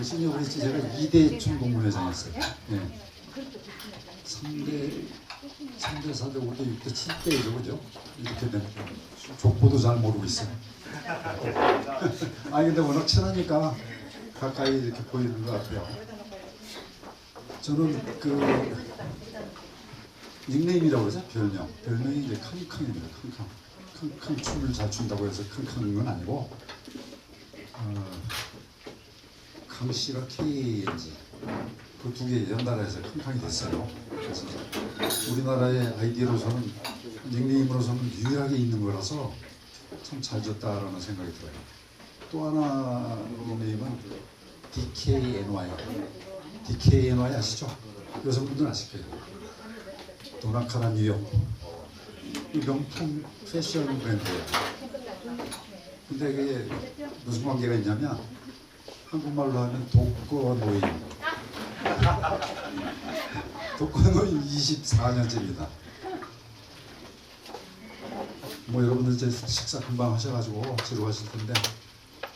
그 시니어 브릿지 제가 2대 총동문회장이었어요. 예. 3대, 4대, 5대, 6대, 7대죠, 그죠? 이렇게 되면 족보도 잘 모르고 있어요. 아니 근데 워낙 친하니까 가까이 이렇게 보이는 것 같아요. 저는 그 닉네임이라고 그러죠? 별명이 이제 캉캉입니다. 캉캉 춤을 잘 춘다고 해서 캉캉인 건 아니고 강씨가 KNG 그 두 개 연달아서 캉캉이 됐어요. 그래서 우리나라의 아이디어로서는 닉네임으로서는 유일하게 있는 거라서 참 잘 졌다라는 생각이 들어요. 또 하나 닉네임은 DKNY. DKNY 아시죠? 여성분들은 아실 거예요. 도나카나 뉴욕. 이 명품 패션 브랜드예요. 근데 이게 무슨 관계가 있냐면 한국말로 하면 독거노인. 독거노인 24년째입니다. 뭐 여러분들 이제 식사 금방 하셔가지고 지루하실 텐데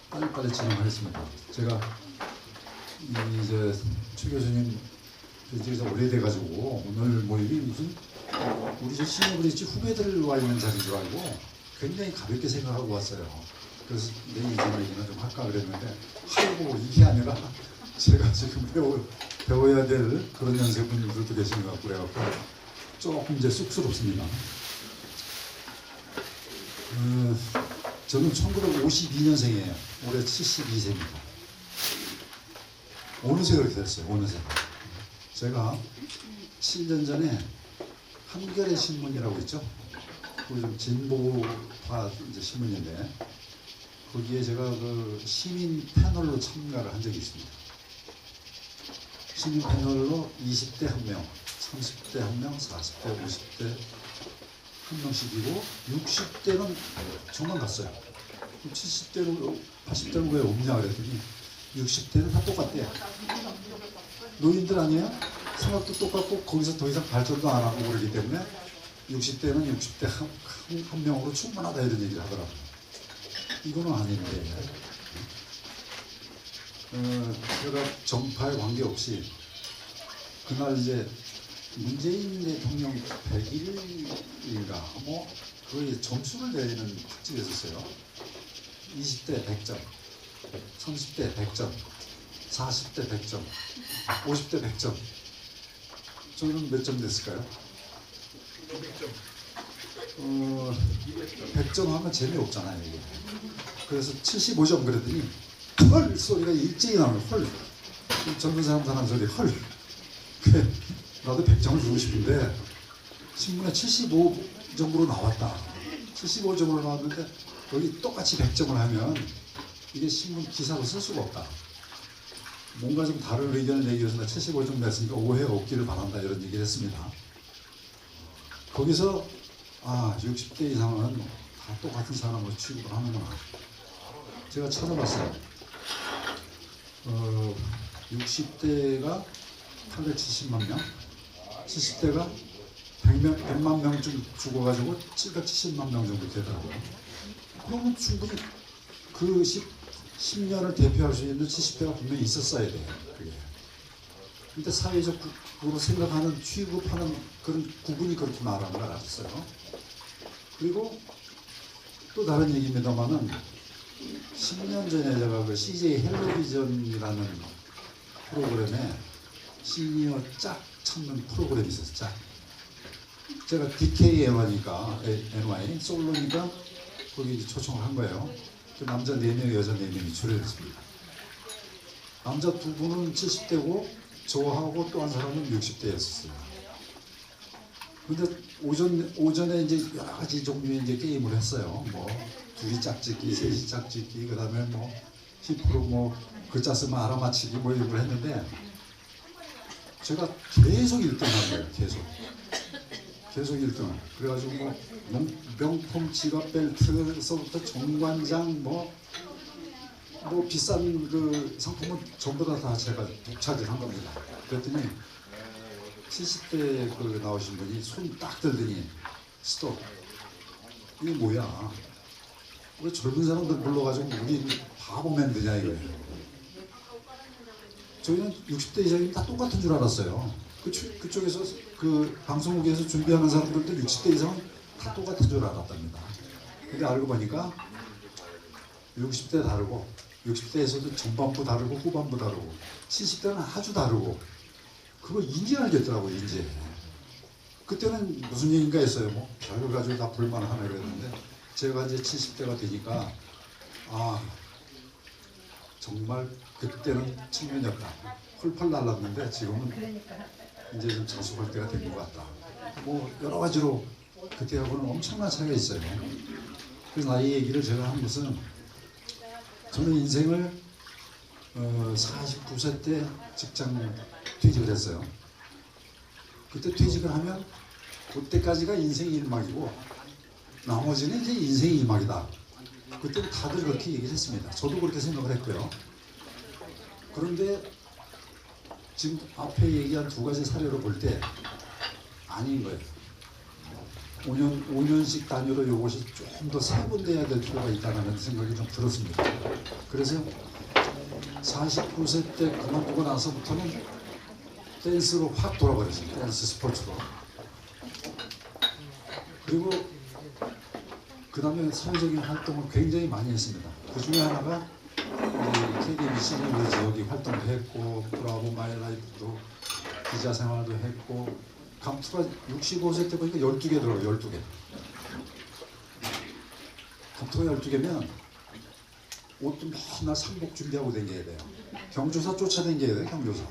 빨리빨리 진행하겠습니다. 제가 이제 최 교수님 뵈지가 오래돼가지고 오늘 모임이 무슨 우리 저 시니어 브릿지 후배들 와 있는 자리인 줄 알고 굉장히 가볍게 생각하고 왔어요. 그래서 내 인생 얘기는 좀 할까 그랬는데 아이고 이게 아니라 제가 지금 배워야 될 그런 연세분들도 계신 것 같고 그래갖고 조금 이제 쑥스럽습니다. 저는 1952년생이에요. 올해 72세입니다. 어느새 그렇게 됐어요. 어느새. 제가 7년 전에 한겨레 신문이라고 있죠. 그 좀 진보파 이제 신문인데 거기에 제가 그 시민 패널로 참가를 한 적이 있습니다. 시민 패널로 20대 1명, 30대 1명, 40대, 50대 한 명씩이고 60대는 저만 갔어요. 70대는 80대는 왜 없냐 그랬더니 60대는 다 똑같대요. 노인들 아니에요? 생각도 똑같고 거기서 더 이상 발전도 안 하고 그러기 때문에 60대는 60대 한 명으로 충분하다 이런 얘기를 하더라고요. 이거는 아닌데 제가 정파에 관계없이 그날 이제 문재인 대통령 100일인가 뭐 거의 점수를 내리는 특집이 있었어요. 20대 100점, 30대 100점, 40대 100점, 50대 100점. 저는 몇 점 됐을까요? 100점 하면 재미없잖아요. 이게. 그래서 75점 그랬더니 헐 소리가 일제히 나오는 헐. 젊은 사람 하는 소리 헐. 나도 100점을 주고 싶은데 신문에 75점으로 나왔다. 75점으로 나왔는데 여기 똑같이 100점을 하면 이게 신문 기사로 쓸 수가 없다. 뭔가 좀 다른 의견을 내기 위해서 75점 냈으니까 오해가 없기를 바란다 이런 얘기를 했습니다. 거기서 60대 이상은 다 똑같은 사람으로 취급을 하는구나. 제가 찾아봤어요. 60대가 870만 명, 70대가 100만 명쯤 죽어가지고 770만 명 정도 되더라고요. 그러면 충분히 그 10년을 대표할 수 있는 70대가 분명히 있었어야 돼요. 그게. 근데 사회적으로 생각하는 취급하는 그런 구분이 그렇게 말하는 걸 알았어요. 그리고 또 다른 얘기입니다만은 10년 전에 제가 그 CJ 헬로비전이라는 프로그램에 시니어 짝 찾는 프로그램이 있었어요. 짝. 제가 DKNY니까 NY 솔로니까 거기 이제 초청을 한 거예요. 남자 4명, 여자 4명이 출연했습니다. 남자 2분은 70대고 저하고 또 한 사람은 60대였어요. 근데 오전에 이제 여러 가지 종류의 이제 게임을 했어요. 뭐 둘이 짝짓기, 셋이 짝짓기, 그 다음에 뭐 히프로 뭐 글자 쓰면 알아맞히기 뭐 이런 걸 했는데 제가 계속 1등한 거예요. 계속 1등을. 그래가지고 뭐 명품 지갑 벨트서부터 정관장 뭐 비싼 그 상품은 전부 다 제가 독차지한 겁니다. 그랬더니 70대 그 나오신 분이 손 딱 들더니 스톱. 이게 뭐야? 왜 젊은 사람들 불러가지고 우리 바보 만드냐 이거예요. 저희는 60대 이상이 다 똑같은 줄 알았어요. 그쪽에서 그 방송국에서 준비하는 사람들도 60대 이상은 다 똑같은 줄 알았답니다. 근데 알고 보니까 60대 다르고 60대에서도 전반부 다르고 후반부 다르고 70대는 아주 다르고 그거 인지 알겠더라고요. 인지. 그때는 무슨 얘기인가 했어요. 뭐 별걸 가지고 다 볼만하네 그랬는데 제가 이제 70대가 되니까 아 정말 그때는 청년이었다. 펄펄 날랐는데 지금은 이제 좀成熟할 때가 된 것 같다. 뭐 여러 가지로 그때하고는 엄청난 차이가 있어요. 그래서 나이 얘기를 제가 한 것은 저는 인생을 49세 때 직장 퇴직을 했어요. 그때 퇴직을 하면 그때까지가 인생의 1막이고 나머지는 이제 인생의 2막이다. 그때는 다들 그렇게 얘기를 했습니다. 저도 그렇게 생각을 했고요. 그런데 지금 앞에 얘기한 두 가지 사례로 볼 때 아닌 거예요. 5년씩 단위로 이것이 좀 더 세분돼야 될 필요가 있다는 생각이 좀 들었습니다. 그래서 49세 때 그만두고 나서부터는 댄스로 확 돌아버렸어요. 댄스 스포츠로. 그리고 그 다음에 사회적인 활동을 굉장히 많이 했습니다. 그 중에 하나가 KBC 우리 지역이 활동도 했고 브라보 마이 라이프도 기자 생활도 했고 감투가 65세 때 보니까 12개 들어요. 12개. 감투가 12개면 옷도 맨날 상복 준비하고 다녀야 돼요. 경조사 쫓아다녀야 돼요. 경조사.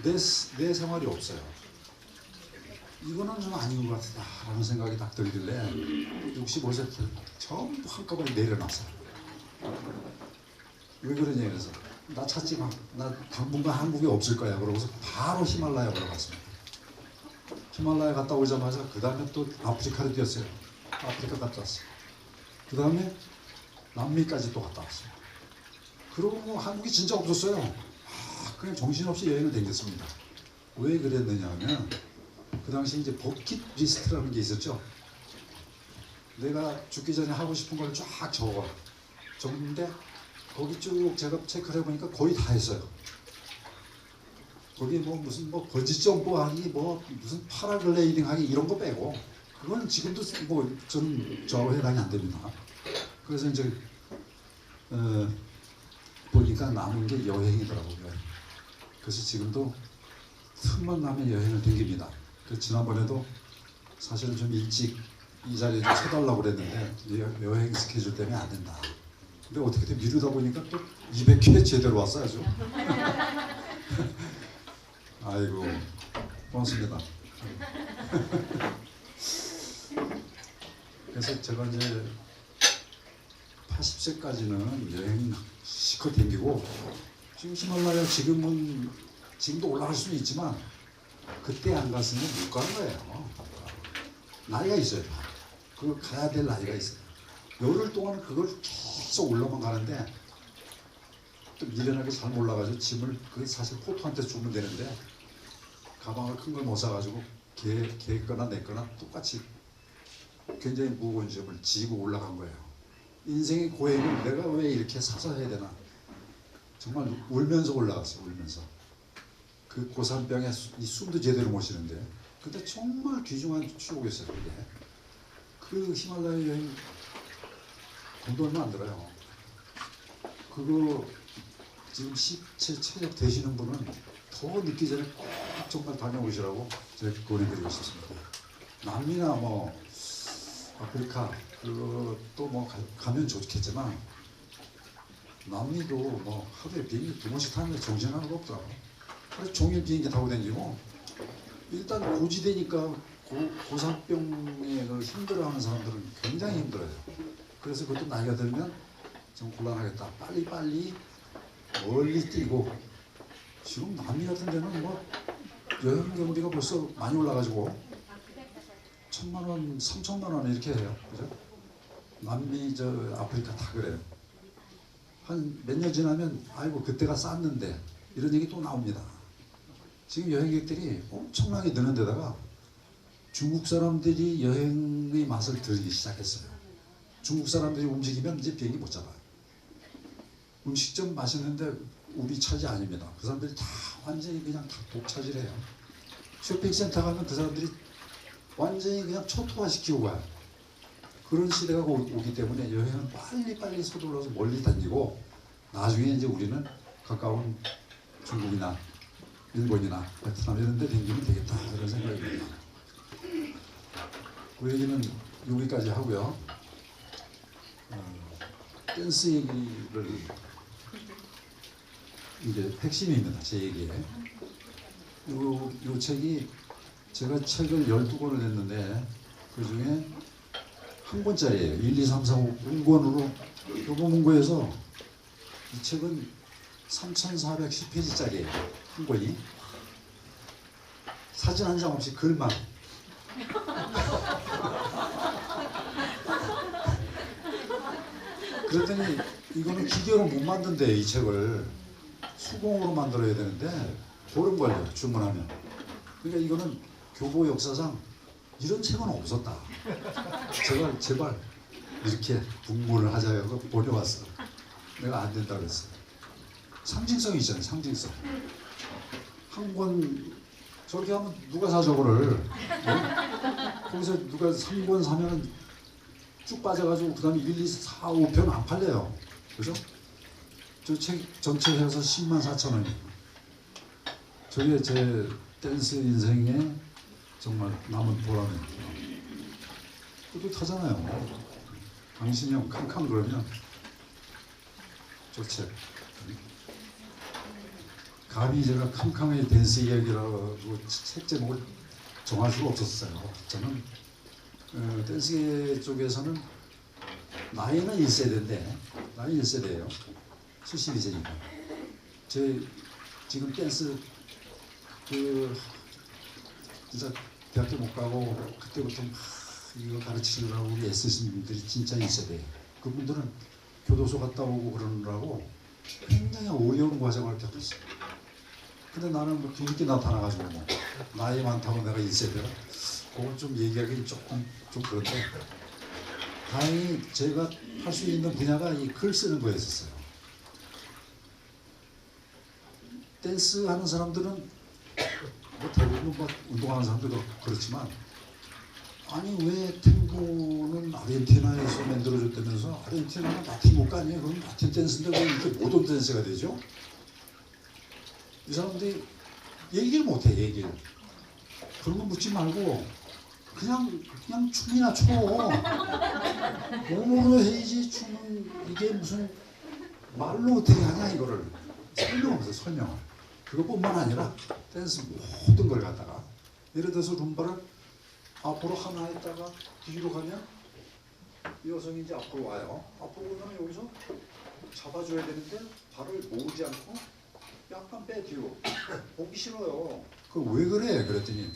내 생활이 없어요. 이거는 좀 아닌 것 같다라는 생각이 딱 들길래 65세 때 전부 한꺼번에 내려놨어요. 왜 그러냐 그래서 나 찾지 마. 나 당분간 한국에 없을 거야. 그러고서 바로 히말라야 올라갔습니다. 히말라야 갔다 오자마자 그 다음에 또 아프리카를 뛰었어요. 아프리카 갔다 왔어요. 그 다음에 남미까지 또 갔다 왔어요. 그러고 뭐 한국이 진짜 없었어요. 그냥 정신없이 여행을 다녔습니다. 왜 그랬느냐 하면 그 당시 이제 버킷리스트라는 게 있었죠. 내가 죽기 전에 하고 싶은 걸 쫙 적는데 거기 쭉 제가 체크를 해보니까 거의 다 했어요. 거기 뭐 무슨 뭐 번지 점프 하기 뭐 무슨 파라글라이딩 하기 이런 거 빼고 그건 지금도 뭐 저는 저하고 해당이 안 됩니다. 그래서 이제 보니까 남은 게 여행이더라고요. 그래서 지금도 틈만 나면 여행을 다닙니다. 그 지난번에도 사실은 좀 일찍 이 자리에 좀 서달라고 그랬는데 여행 스케줄 때문에 안 된다. 근데 어떻게 미루다 보니까 또 200회 제대로 왔어요. 아주. 아이고 고맙습니다. 그래서 제가 이제 80세까지는 여행 실컷 다니고 지금 히말라야 지금도 올라갈 수는 있지만 그때 안 갔으면 못 가는 거예요. 나이가 있어요. 그걸 가야 될 나이가 있어요. 열흘 동안 그걸 계속 올라만 가는데 또 미련하게 잘 몰라가지고 짐을 그 사실 포토한테 주면 되는데 가방을 큰 걸 못 사가지고 걔 거나 내 거나 똑같이 굉장히 무거운 짐을 지고 올라간 거예요. 인생의 고행을 내가 왜 이렇게 사서 해야 되나 정말 울면서 올라갔어요. 울면서 그 고산병에 이 숨도 제대로 못 쉬는데 근데 정말 귀중한 추억이었어요. 그게 그 히말라야 여행 돈도 얼마 안 들어요. 그거 지금 시체 체력 되시는 분은 더 늦기 전에 꼭 정말 다녀오시라고 제가 권해드리고 싶습니다. 남미나 뭐 아프리카 그것도 뭐 가면 좋겠지만 남미도 뭐 하루에 비행기 2번씩 타는데 정신 하나가 없더라고. 그래서 종일 비행기 타고 다니고 일단 고지대니까 고산병에 힘들어하는 사람들은 굉장히 힘들어요. 그래서 그것도 나이가 들면 좀 곤란하겠다. 빨리 멀리 뛰고 지금 남미 같은 데는 뭐 여행 경비가 벌써 많이 올라가지고 1,000만 원, 3,000만 원 이렇게 해요. 그죠? 남미 아프리카 다 그래요. 한 몇 년 지나면 아이고 그때가 쌌는데 이런 얘기 또 나옵니다. 지금 여행객들이 엄청나게 느는 데다가 중국 사람들이 여행의 맛을 들기 시작했어요. 중국 사람들이 움직이면 이제 비행기 못 잡아요. 음식점 맛있는데 우리 차지 아닙니다. 그 사람들이 다 완전히 그냥 다 독차지를 해요. 쇼핑센터 가면 그 사람들이 완전히 그냥 초토화시키고 가요. 그런 시대가 오기 때문에 여행은 빨리빨리 서둘러서 멀리 다니고 나중에 이제 우리는 가까운 중국이나 일본이나 베트남 이런 데 다니면 되겠다 이런 생각이 듭니다. 그 얘기는 여기까지 하고요. 댄스 얘기를 이제 핵심입니다. 제 얘기에. 요 책이 제가 책을 12권을 냈는데 그 중에 한 권짜리예요. 1, 2, 3, 4, 5 5권으로 교보문고에서 이 책은 3,410페이지짜리예요. 한 권이. 사진 한 장 없이 글만. 그랬더니 이거는 기계로 못 만든대. 이 책을 수공으로 만들어야 되는데 보름 걸려요. 주문하면. 그러니까 이거는 교보 역사상 이런 책은 없었다. 제발 이렇게 분모를 하자고 보내왔어. 내가 안 된다 그랬어. 상징성이 있잖아요. 상징성. 한 권 저렇게 하면 누가 사 저거를. 거기서 누가 3권 사면은 쭉 빠져가지고 그 다음에 1, 2, 4, 5편 안 팔려요. 그죠? 저 책 전체 해서 104,000원이에요. 저게 제 댄스 인생에 정말 남은 보람입니다. 뿌듯하잖아요. 당신이 형 캉캉 그러면 저 책. 감히 제가 캉캉의 댄스 이야기라고 책 제목을 정할 수가 없었어요. 저는 댄스 쪽에서는 나이는 1세대인데 나이 1세대예요. 72세니까. 제 지금 댄스 진짜 대학교 못 가고 그때부터 막 이거 가르치느라고 우리 애쓰신 분들이 진짜 1세대. 그분들은 교도소 갔다 오고 그러느라고 굉장히 어려운 과정을 겪었어요. 근데 나는 뭐 뒤늦게 나타나가지고 뭐 나이 많다고 내가 1세대라 그건 좀 얘기하기는 조금 좀 그런데 다행히 제가 할 수 있는 분야가 이 글 쓰는 거였었어요. 댄스 하는 사람들은 뭐 대부분 뭐 운동하는 사람들도 그렇지만 아니 왜 탱고는 아르헨티나에서 만들어졌다면서 아르헨티나는 라틴 국가 아니에요? 그럼 라틴 댄스인데 왜 이렇게 모던 댄스가 되죠? 이 사람들이 얘기를 못해. 얘기를. 그런 거 묻지 말고 그냥 춤이나 춰. 몸으로 해야지. 춤은 이게 무슨 말로 어떻게 하냐 이거를 설명하면서 설명을. 그것뿐만 아니라 댄스 모든 걸 갖다가 예를 들어서 룸바를 앞으로 하나 했다가 뒤로 가면 이 여성이 이제 앞으로 와요. 앞으로 가면 여기서 잡아줘야 되는데 발을 모으지 않고 약간 빼 뒤로. 보기 싫어요. 그 왜 그래? 그랬더니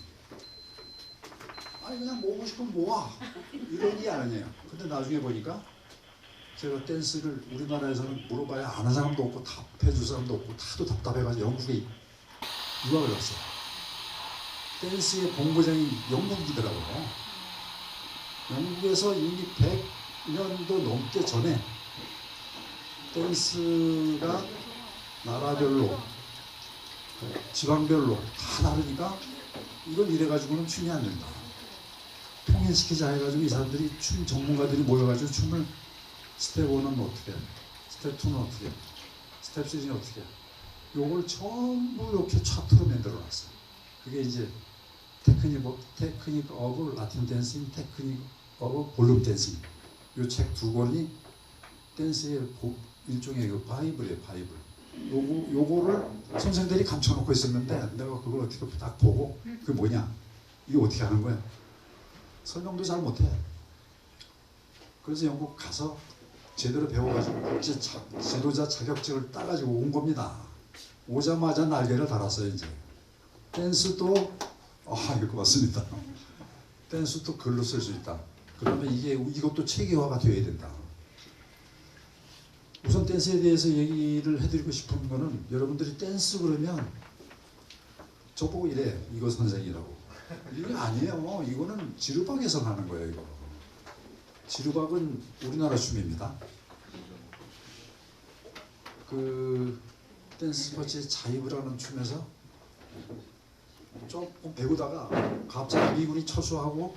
아니 그냥 모으고 싶으면 모아. 이러니 아니에요. 근데 나중에 보니까 제가 댄스를 우리나라에서는 물어봐야 아는 사람도 없고 답해줄 사람도 없고 다도 답답해가지고 영국에 유학을 갔어요. 댄스의 본고장이 영국이더라고요. 영국에서 이미 100년도 넘게 전에 댄스가 나라별로 지방별로 다 다르니까 이걸 이래가지고는 춤이 안 된다. 통일시키자 해가지고 이 사람들이 춤 전문가들이 모여가지고 춤을 스텝 1은 어떻게, 스텝 2는 어떻게, 스텝 3는 어떻게, 요걸 전부 이렇게 차트로 만들어 놨어요. 그게 이제 테크닉 오브 라틴 댄싱, 테크닉 오브 볼룸 댄싱. 요 책 두 권이 댄스의 일종의 그 바이블이에요, 바이블. 요거를 선생들이 감춰놓고 있었는데 내가 그걸 어떻게 딱 보고 그게 뭐냐, 이게 어떻게 하는 거야? 설명도 잘 못해. 그래서 영국 가서 제대로 배워가지고 국제 지도자 자격증을 따가지고 온 겁니다. 오자마자 날개를 달았어요. 이제 댄스도 이거 맞습니다. 댄스도 글로 쓸 수 있다. 그러면 이것도 체계화가 되어야 된다. 우선 댄스에 대해서 얘기를 해드리고 싶은 거는 여러분들이 댄스 그러면 저보고 이래, 이거 선생이라고. 이게 아니에요. 이거는 지르박에서 나는 거예요. 이거. 지르박은 우리나라 춤입니다. 댄스 스포츠에 자입을 하는 춤에서 조금 배우다가 갑자기 미군이 철수하고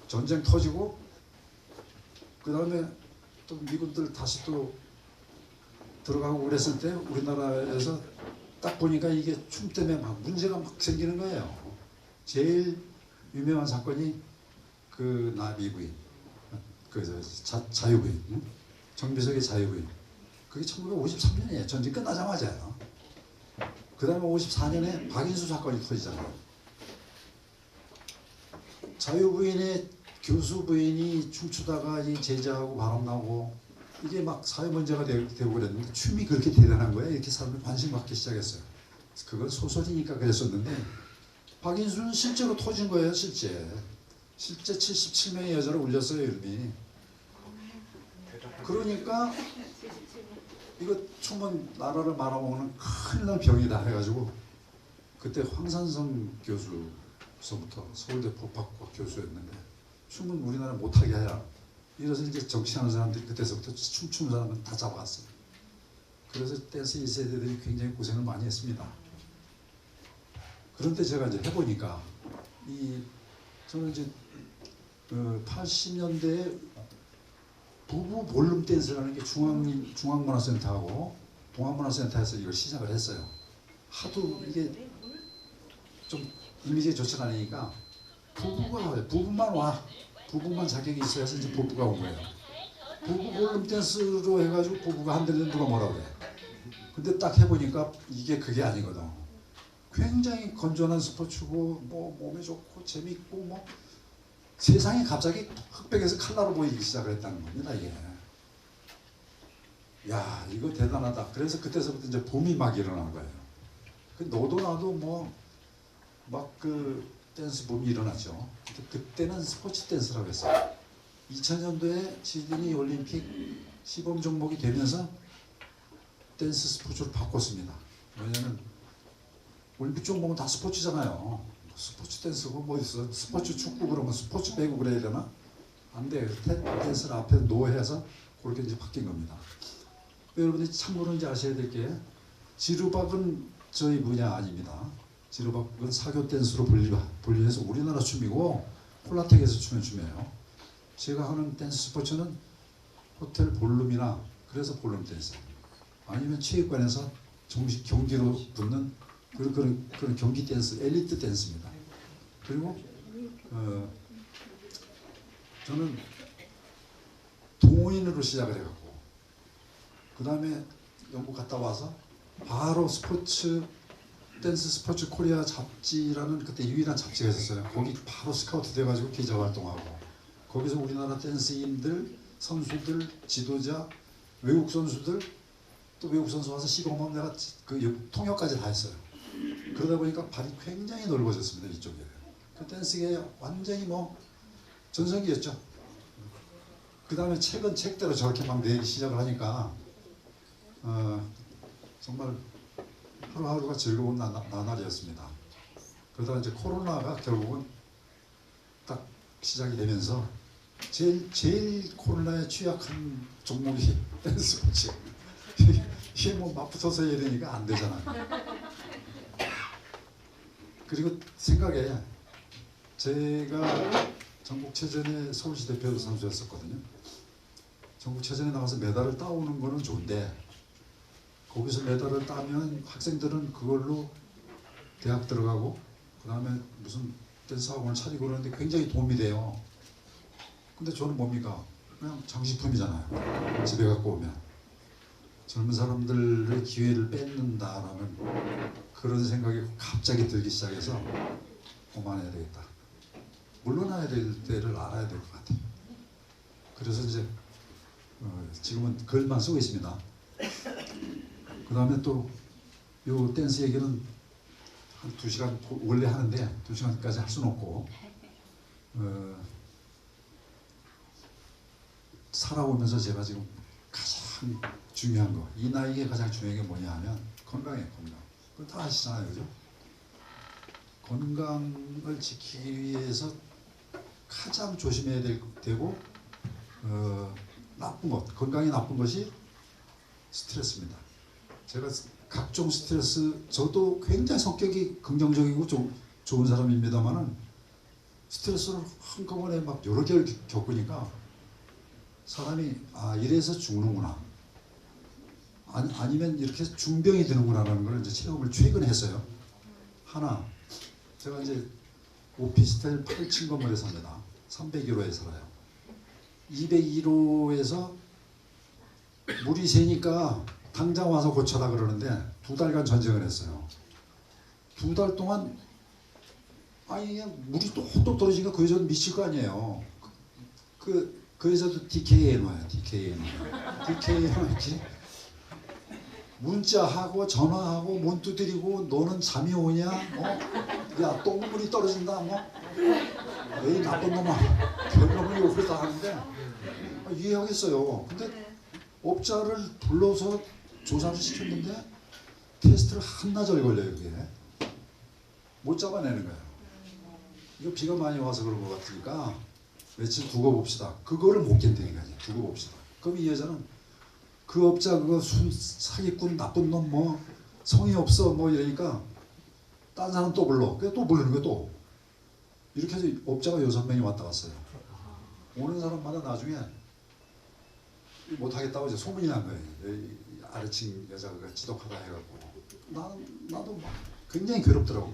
전쟁 터지고 그 다음에 또 미군들 다시 또 들어가고 그랬을 때 우리나라에서 딱 보니까 이게 춤 때문에 막 문제가 막 생기는 거예요. 제일 유명한 사건이 그 나비부인, 그 자유부인, 응? 정비석의 자유부인. 그게 1953년이에요. 전쟁 끝나자마자요. 그 다음에 54년에 박인수 사건이 터지잖아요. 자유부인의 교수 부인이 춤추다가 이 제자하고 바람나고 이게 막 사회 문제가 되고 그랬는데 춤이 그렇게 대단한 거예요. 이렇게 사람들이 관심 갖기 시작했어요. 그건 소설이니까 그랬었는데 박인수는 실제로 터진 거예요. 실제 77명의 여자를 울렸어요. 이름이. 그러니까 이거 춤은 나라를 말아먹는 큰일 날 병이다 해가지고 그때 황산성 교수서부터 서울대 법학과 교수였는데 춤은 우리나라 못하게 해야 이래서 이제 정치하는 사람들이 그때서부터 춤추는 사람은 다 잡아갔어요. 그래서 댄스 1세대들이 굉장히 고생을 많이 했습니다. 그런데 제가 이제 해보니까 저는 이제 80년대에 부부 볼룸 댄스라는 게 중앙문화센터하고 동아문화센터에서 이걸 시작을 했어요. 하도 이게 좀 이미지가 좋지 않으니까 부부만 와. 부부만 자격이 있어야 해서 이제 부부가 온 거예요. 부부 볼룸 댄스로 해가지고 부부가 한다는데 누가 뭐라고 그래. 근데 딱 해보니까 이게 그게 아니거든. 굉장히 건전한 스포츠고 뭐 몸에 좋고 재밌고 뭐 세상이 갑자기 흑백에서 칼라로 보이기 시작을 했다는 겁니다. 이게. 야 이거 대단하다. 그래서 그때서부터 이제 붐이 막 일어난 거예요. 너도 나도 뭐 막 그 댄스 붐이 일어났죠. 그때는 스포츠 댄스라고 했어요. 2000년도에 시드니 올림픽 시범 종목이 되면서 댄스 스포츠로 바꿨습니다. 왜냐면 올림픽 종목은 다 스포츠잖아요. 스포츠 댄스고 뭐 있어. 스포츠 축구 그러면 스포츠 배구 그래야 되나? 안 돼요. 댄스를 앞에 노해서 그렇게 이제 바뀐 겁니다. 여러분이 참고로 이제 아셔야 될 게 지루박은 저희 분야 아닙니다. 지루박은 사교 댄스로 분리해서 우리나라 춤이고 폴라텍에서 추는 춤이에요. 제가 하는 댄스 스포츠는 호텔 볼룸이나 그래서 볼룸 댄스 아니면 체육관에서 정식 경기로 붙는 그런 경기 댄스, 엘리트 댄스입니다. 그리고 저는 동호인으로 시작을 해갖고 그 다음에 영국 갔다 와서 바로 댄스 스포츠 코리아 잡지라는 그때 유일한 잡지가 있었어요. 거기 바로 스카우트 돼가지고 기자 활동하고 거기서 우리나라 댄스인들, 선수들, 지도자, 외국 선수들 또 외국 선수 와서 시범하면 내가 그 통역까지 다 했어요. 그러다 보니까 발이 굉장히 넓어졌습니다. 이쪽에. 그 댄스계 완전히 뭐 전성기였죠. 그 다음에 책은 책대로 저렇게 막 내기 시작을 하니까 정말 하루하루가 즐거운 나날이었습니다. 그러다가 이제 코로나가 결국은 딱 시작이 되면서 제일 코로나에 취약한 종목이 댄스 스포츠. 이게 뭐 맞붙어서 해야 되니까 안 되잖아요. 그리고 생각에 제가 전국체전에 서울시 대표 선수였었거든요. 전국체전에 나가서 메달을 따오는 거는 좋은데 거기서 메달을 따면 학생들은 그걸로 대학 들어가고 그 다음에 무슨 댄스 학원을 차리고 그러는데 굉장히 도움이 돼요. 근데 저는 뭡니까? 그냥 장식품이잖아요. 집에 갖고 오면. 젊은 사람들의 기회를 뺏는다라는 그런 생각이 갑자기 들기 시작해서 그만해야 되겠다. 물러나야 될 때를 알아야 될 것 같아요. 그래서 이제 지금은 글만 쓰고 있습니다. 그 다음에 또 요 댄스 얘기는 한 2시간 원래 하는데 2시간까지 할 수는 없고 살아오면서 제가 지금 가장 중요한 거, 이 나이에 가장 중요한 게 뭐냐 하면 건강이에요. 건강. 그거 다 아시잖아요. 그죠? 건강을 지키기 위해서 가장 조심해야 되고 나쁜 것, 건강이 나쁜 것이 스트레스입니다. 제가 각종 스트레스, 저도 굉장히 성격이 긍정적이고 좀 좋은 사람입니다만은 스트레스를 한꺼번에 막 여러 개를 겪으니까 사람이 이래서 죽는구나, 아니면 이렇게 중병이 되는구나라는 걸 이제 체험을 최근에 했어요. 하나, 제가 이제 오피스텔 8층 건물에 삽니다. 301호에 살아요. 201호에서 물이 새니까 당장 와서 고쳐라 그러는데 2달간 전쟁을 했어요. 2달 동안 그냥 물이 또 떨어지니까 그 여자도 미칠 거 아니에요. 그 여자도 DKNY야. DKNY 문자하고 전화하고 문 두드리고 너는 잠이 오냐? 야 똥물이 떨어진다 에이 나쁜 놈아, 별놈을 욕을 다 하는데 이해하겠어요. 근데 업자를 불러서 조사를 시켰는데 테스트를 한나절 걸려요. 그게 못 잡아내는 거예요. 이거 비가 많이 와서 그런 것 같으니까 며칠 두고 봅시다. 그거를 못 견디니까 두고 봅시다. 그럼 이 여자는 그 업자 그거 사기꾼 나쁜 놈 성의 없어 이러니까 딴 사람 또 불러. 그래 또 부르는 거야 또. 이렇게 해서 업자가 6명이 왔다 갔어요. 오는 사람마다 나중에 못하겠다고 이제 소문이 난 거예요. 아래층 여자가 지독하다 해갖고 나도 막 굉장히 괴롭더라고.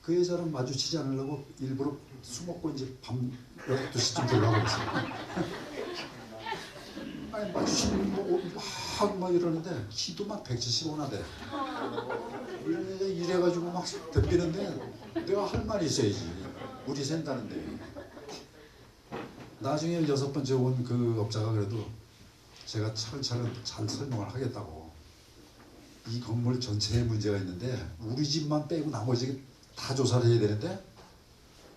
그 여자랑 마주치지 않으려고 일부러 술 먹고 이제 밤 12시쯤 들어가고 있어요. 아니 마주치면 막 이러는데 키도 막 175나 돼. 이래가지고 막 덤비는데 내가 할 말이 있어야지. 물이 샌다는데. 나중에 6번째 온 그 업자가 그래도 제가 차근차근 잘 설명을 하겠다고. 이 건물 전체에 문제가 있는데 우리 집만 빼고 나머지 다 조사를 해야 되는데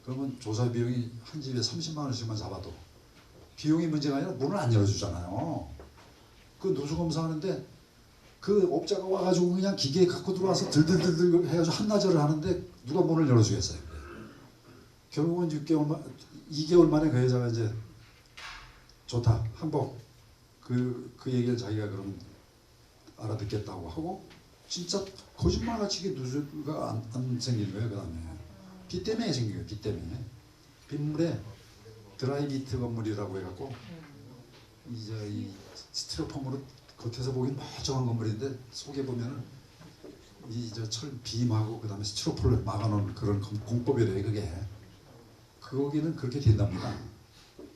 그러면 조사 비용이 한 집에 30만 원씩만 잡아도 비용이 문제가 아니라 문을 안 열어주잖아요. 그 누수검사하는데 그 업자가 와가지고 그냥 기계 갖고 들어와서 들들들들 해가지고 한나절을 하는데 누가 문을 열어주겠어요. 결국은 2개월 만에 그 여자가 이제 좋다 한복 그 얘기를 자기가 그러면 알아듣겠다고 하고 진짜 거짓말같이 누수가 안 생기는 거예요. 그 다음에 비 때문에 생긴 거예요. 비 때문에 빗물에 드라이비트 건물이라고 해갖고 이제 이 스티로폼으로 겉에서 보기엔 멀쩡한 건물인데 속에 보면은 이 철 빔하고 그 다음에 스티로폼을 막아놓은 그런 공법이래요. 그게 거기는 그렇게 된답니다.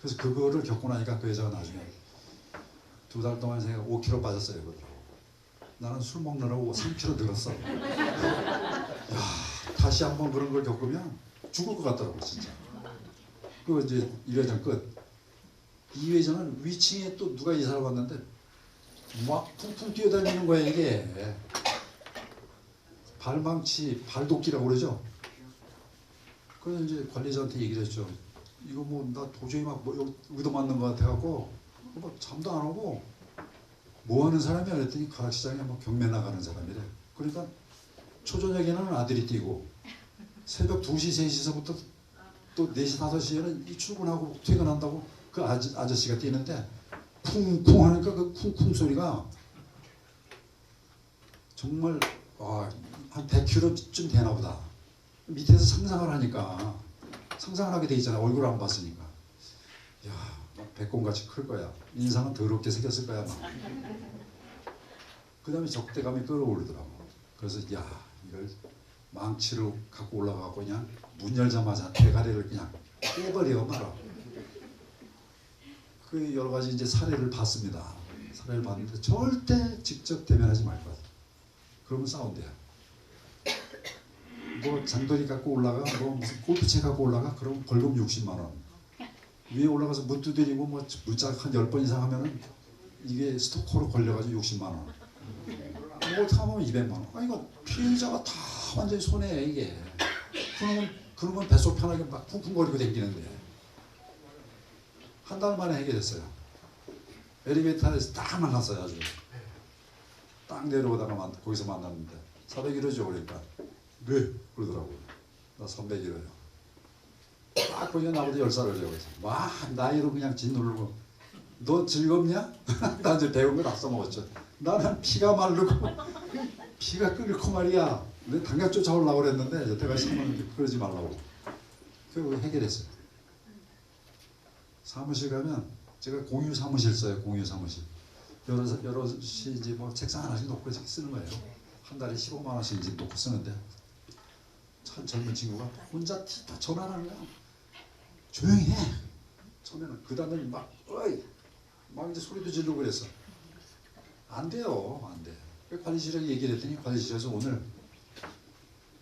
그래서 그거를 겪고 나니까 그 여자가 나중에 2달 동안 제가 5kg 빠졌어요. 나는 술 먹느라고 3kg 늘었어. 야, 다시 한번 그런 걸 겪으면 죽을 것 같더라고 진짜. 그 이제 1회전 끝. 2회전은 위층에 또 누가 이사를 왔는데 막 퉁퉁 뛰어다니는 거야 이게. 발망치, 발도끼라고 그러죠. 그래서 이제 관리자한테 얘기를 했죠. 이거 나 도저히 의도맞는 것 같아갖고 잠도 안 오고 뭐 하는 사람이야 그랬더니 가락시장에 경매 나가는 사람이래. 그러니까 초저녁에는 아들이 뛰고 새벽 2시, 3시서부터 또 4시, 5시에는 출근하고 퇴근한다고 그 아저씨가 뛰는데 쿵쿵 하니까 그 쿵쿵 소리가 정말 한 100km쯤 되나 보다. 밑에서 상상을 하니까 상상을 하게 돼 있잖아. 얼굴을 안 봤으니까. 야, 막 백곰같이 클 거야. 인상은 더럽게 생겼을 거야. 그 다음에 적대감이 끌어오르더라고. 그래서 야, 이걸 망치로 갖고 올라가고 그냥 문 열자마자 대가리를 그냥 깨버려 말아. 그 여러 가지 이제 사례를 봤습니다. 사례를 봤는데 절대 직접 대면하지 말 거야. 그러면 싸운대요. 장도리 갖고 올라가, 무슨 골프채 갖고 올라가, 그럼 벌금 60만 원. 위에 올라가서 문 두드리고 문자 한 10번 이상 하면은 이게 스토커로 걸려가지고 60만 원. 어떻게 하면 200만 원. 이거 피해자가 다 완전히 손해야 이게. 그러면 뱃속 편하게 막 쿵쿵거리고 다니는데. 한 달 만에 해결했어요. 엘리베이터에서 딱 만났어요. 아주 딱 내려오다가 거기서 만났는데 401호죠. 그러니까 네 그러더라고요. 나 301호요. 딱 보니까 나보다 10살 어려요. 막 나이로 그냥 짓누르고 너 즐겁냐? 나 이제 배운 거 다 써먹었죠. 나는 피가 마르고 피가 끓고 말이야. 내 당장 쫓아오려고 그랬는데 여태까지 참았는데 그러지 말라고. 그거 해결했어요. 사무실 가면 제가 공유 사무실 써요. 공유 사무실. 여럿이 이제 뭐 책상 하나씩 놓고 이렇게 쓰는 거예요. 한 달에 15만 원씩 이제 놓고 쓰는데 젊은 친구가 혼자 다 전화하는 거야. 조용히 해. 처음에는 그 다음에 막 어이 막 이제 소리도 지르고 그랬어. 안 돼요, 안 돼. 관리실에 얘기를 했더니 관리실에서 오늘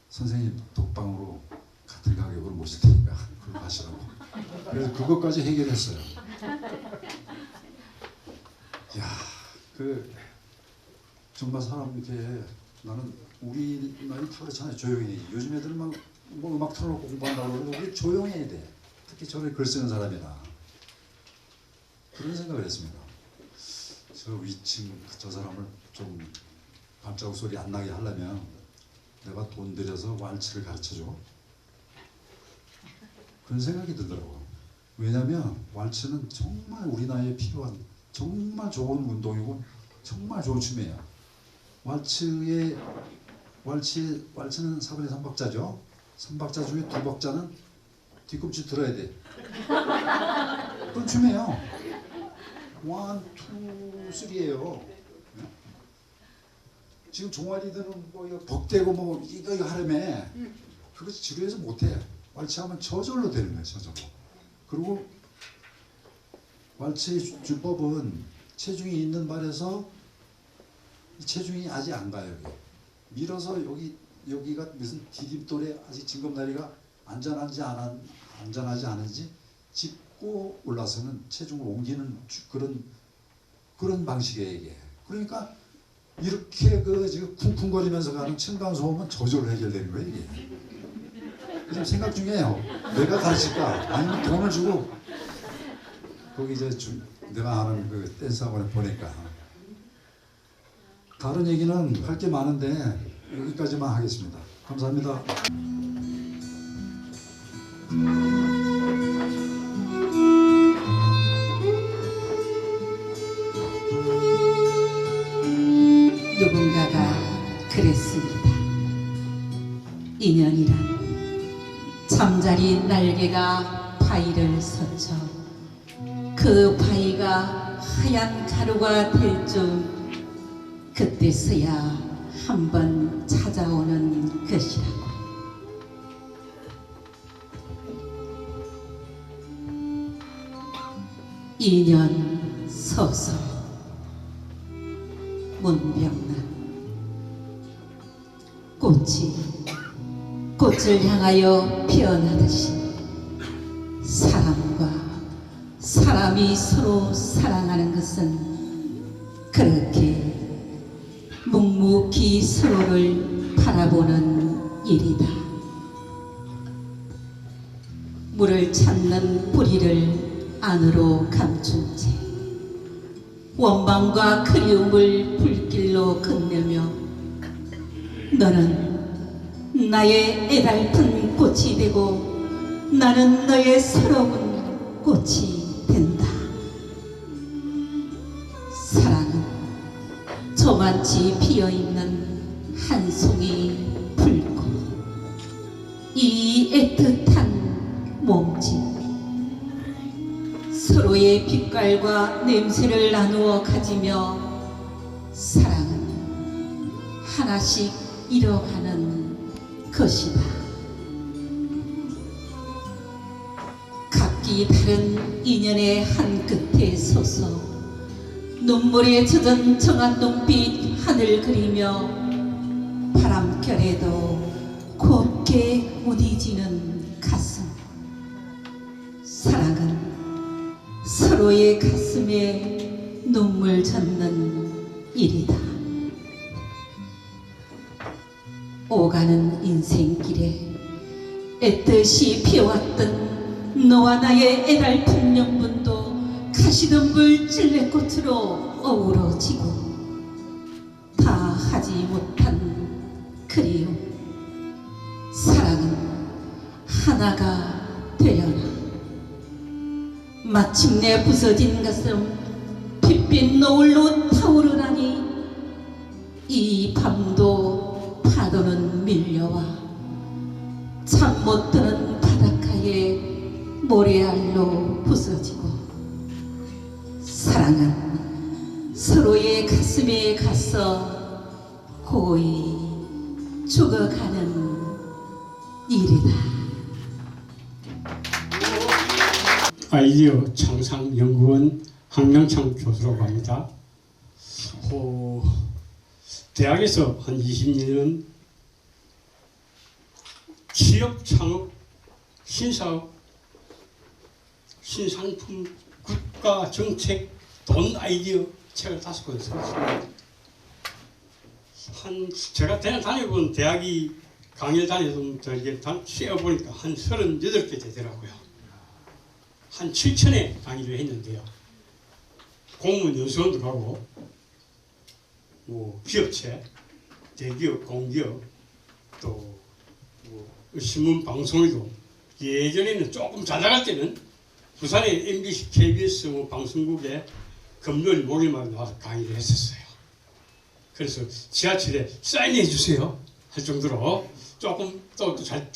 선생님 독방으로 같은 가격으로 모실 테니까 그거 하시라고. 그래서 그것까지 해결했어요. 야, 정말 사람 이렇게 나는 우리 나이 다 그렇잖아요. 조용히. 요즘 애들은 막 뭐 음악 틀어놓고 공부한다고 그러고 우리 조용해야 돼. 특히 저를 글 쓰는 사람이라 그런 생각을 했습니다. 저 위층 저 사람을 좀 발자국 소리 안 나게 하려면 내가 돈 들여서 왈츠를 가르쳐줘. 그런 생각이 들더라고요. 왜냐하면 왈츠는 정말 우리 나이에 필요한 정말 좋은 운동이고 정말 좋은 춤이에요. 왈츠는 4분의 3박자죠. 3박자 중에 2박자는 뒤꿈치 들어야 돼. 그런 춤이에요. 1, 2, 3예요. 지금 종아리들은 뭐 이거 벅대고 뭐 이거 하려면 그거 지루해서 못해. 왈츠하면 저절로 되는 거예요. 저절로. 그리고 왈츠의 주법은 체중이 있는 발에서 이 체중이 아직 안 가요. 여기. 밀어서 여기가 무슨 디딤돌에 아직 징검다리가 안전하지 않은지 짚고 올라서는 체중을 옮기는 그런 방식이에요. 이게. 그러니까 이렇게 지금 쿵쿵거리면서 가는 층간소음은 저절로 해결되는 거예요. 이게. 지금 생각 중이에요. 내가 가르칠까? 아니면 돈을 주고 거기 이제 내가 아는 그 댄스 학원에 보니까. 다른 얘기는 할 게 많은데 여기까지만 하겠습니다. 감사합니다. 누군가가 그랬습니다. 인연이란 잠자리 날개가 바위를 스쳐 그 바위가 하얀 가루가 될 줄 그때서야 한번 찾아오는 것이라고. 인연 서서 문병란 꽃을 향하여 피어나듯이 사람과 사람이 서로 사랑하는 것은 그렇게 묵묵히 서로를 바라보는 일이다. 물을 찾는 뿌리를 안으로 감춘 채 원망과 그리움을 불길로 건네며 너는 나의 애달픈 꽃이 되고 나는 너의 서러운 꽃이 된다. 사랑은 저만치 피어있는 한 송이 불꽃, 이 애틋한 몸짓, 서로의 빛깔과 냄새를 나누어 가지며 사랑은 하나씩 이뤄가는 것이다. 각기 다른 인연의 한 끝에 서서 눈물에 젖은 정한 눈빛 하늘 그리며 바람결에도 곱게 무디지는 가슴. 사랑은 서로의 가슴에 눈물 젖는 일이다. 오가는 인생길에 애뜻이 피어왔던 너와 나의 애달픈 명분도 가시덤불 찔레꽃으로 어우러지고 다 하지 못한 그리움. 사랑은 하나가 되려나. 마침내 부서진 가슴 핏빛 노을로 타오르라니 이 밤도 파도는 밀려와 잠 못 드는 바닷가에 모래알로 부서지고 사랑은 서로의 가슴에 가서 고이 죽어가는 일이다. 아이디어 창상연구원 황명창 교수라고 합니다. 대학에서 한 20년은 취업, 창업, 신사업, 신상품, 국가 정책, 돈 아이디어 책을 5권 썼습니다. 제가 대학 다녀본 대학이 강의를 다녀서 이게 쉬어보니까 한 38개 되더라고요. 한 7천회 강의를 했는데요. 공무원 연수원도 가고, 뭐 기업체, 대기업, 공기업, 또 뭐 신문 방송에도 예전에는 조금 잘 나갈 때는 부산의 MBC, KBS 뭐 방송국에 금요일, 목요일마다 나와서 강의를 했었어요. 그래서 지하철에 사인해 주세요 할 정도로 조금 또 잘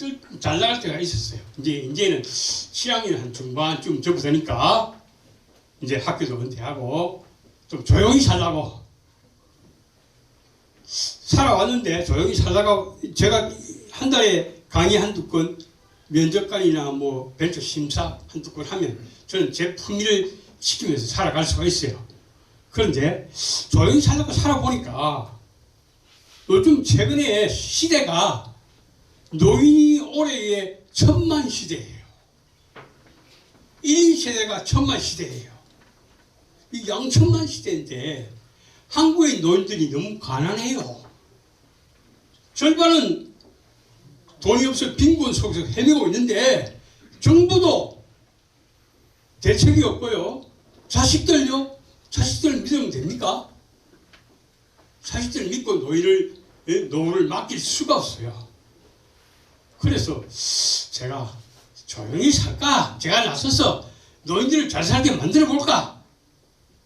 나갈 때가 있었어요. 이제는 취향이 한 중반쯤 접어드니까 이제 학교도 은퇴하고 좀 조용히 살라고 살아왔는데, 조용히 살다가 제가 한 달에 강의 한두 건, 면접관이나 뭐 벤처 심사 한두 건 하면 저는 제 품위를 지키면서 살아갈 수가 있어요. 그런데 조용히 살다가 살아보니까 요즘 최근에 시대가 노인이 올해의 1000만 시대예요. 1인 세대가 1000만 시대예요. 이 2000만 시대인데 한국의 노인들이 너무 가난해요. 절반은 돈이 없어 빈곤 속에서 헤매고 있는데 정부도 대책이 없고요. 자식들요? 자식들을 믿으면 됩니까? 자식들을 믿고 노후를 맡길 수가 없어요. 그래서 제가 조용히 살까? 제가 나서서 노인들을 잘 살게 만들어 볼까?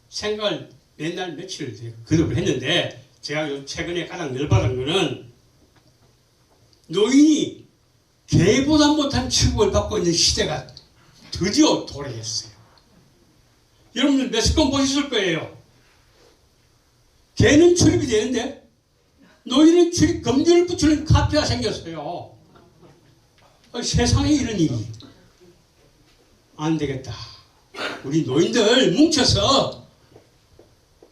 생각을 맨날 며칠 거듭을 했는데, 제가 최근에 가장 열받은 거는 노인이 개보다 못한 취급을 받고 있는 시대가 드디어 도래했어요. 여러분들 몇십 건 보셨을 거예요. 개는 출입이 되는데 노인은 출입 금지를 붙이는 카페가 생겼어요. 세상에 이런 일이 안 되겠다. 우리 노인들 뭉쳐서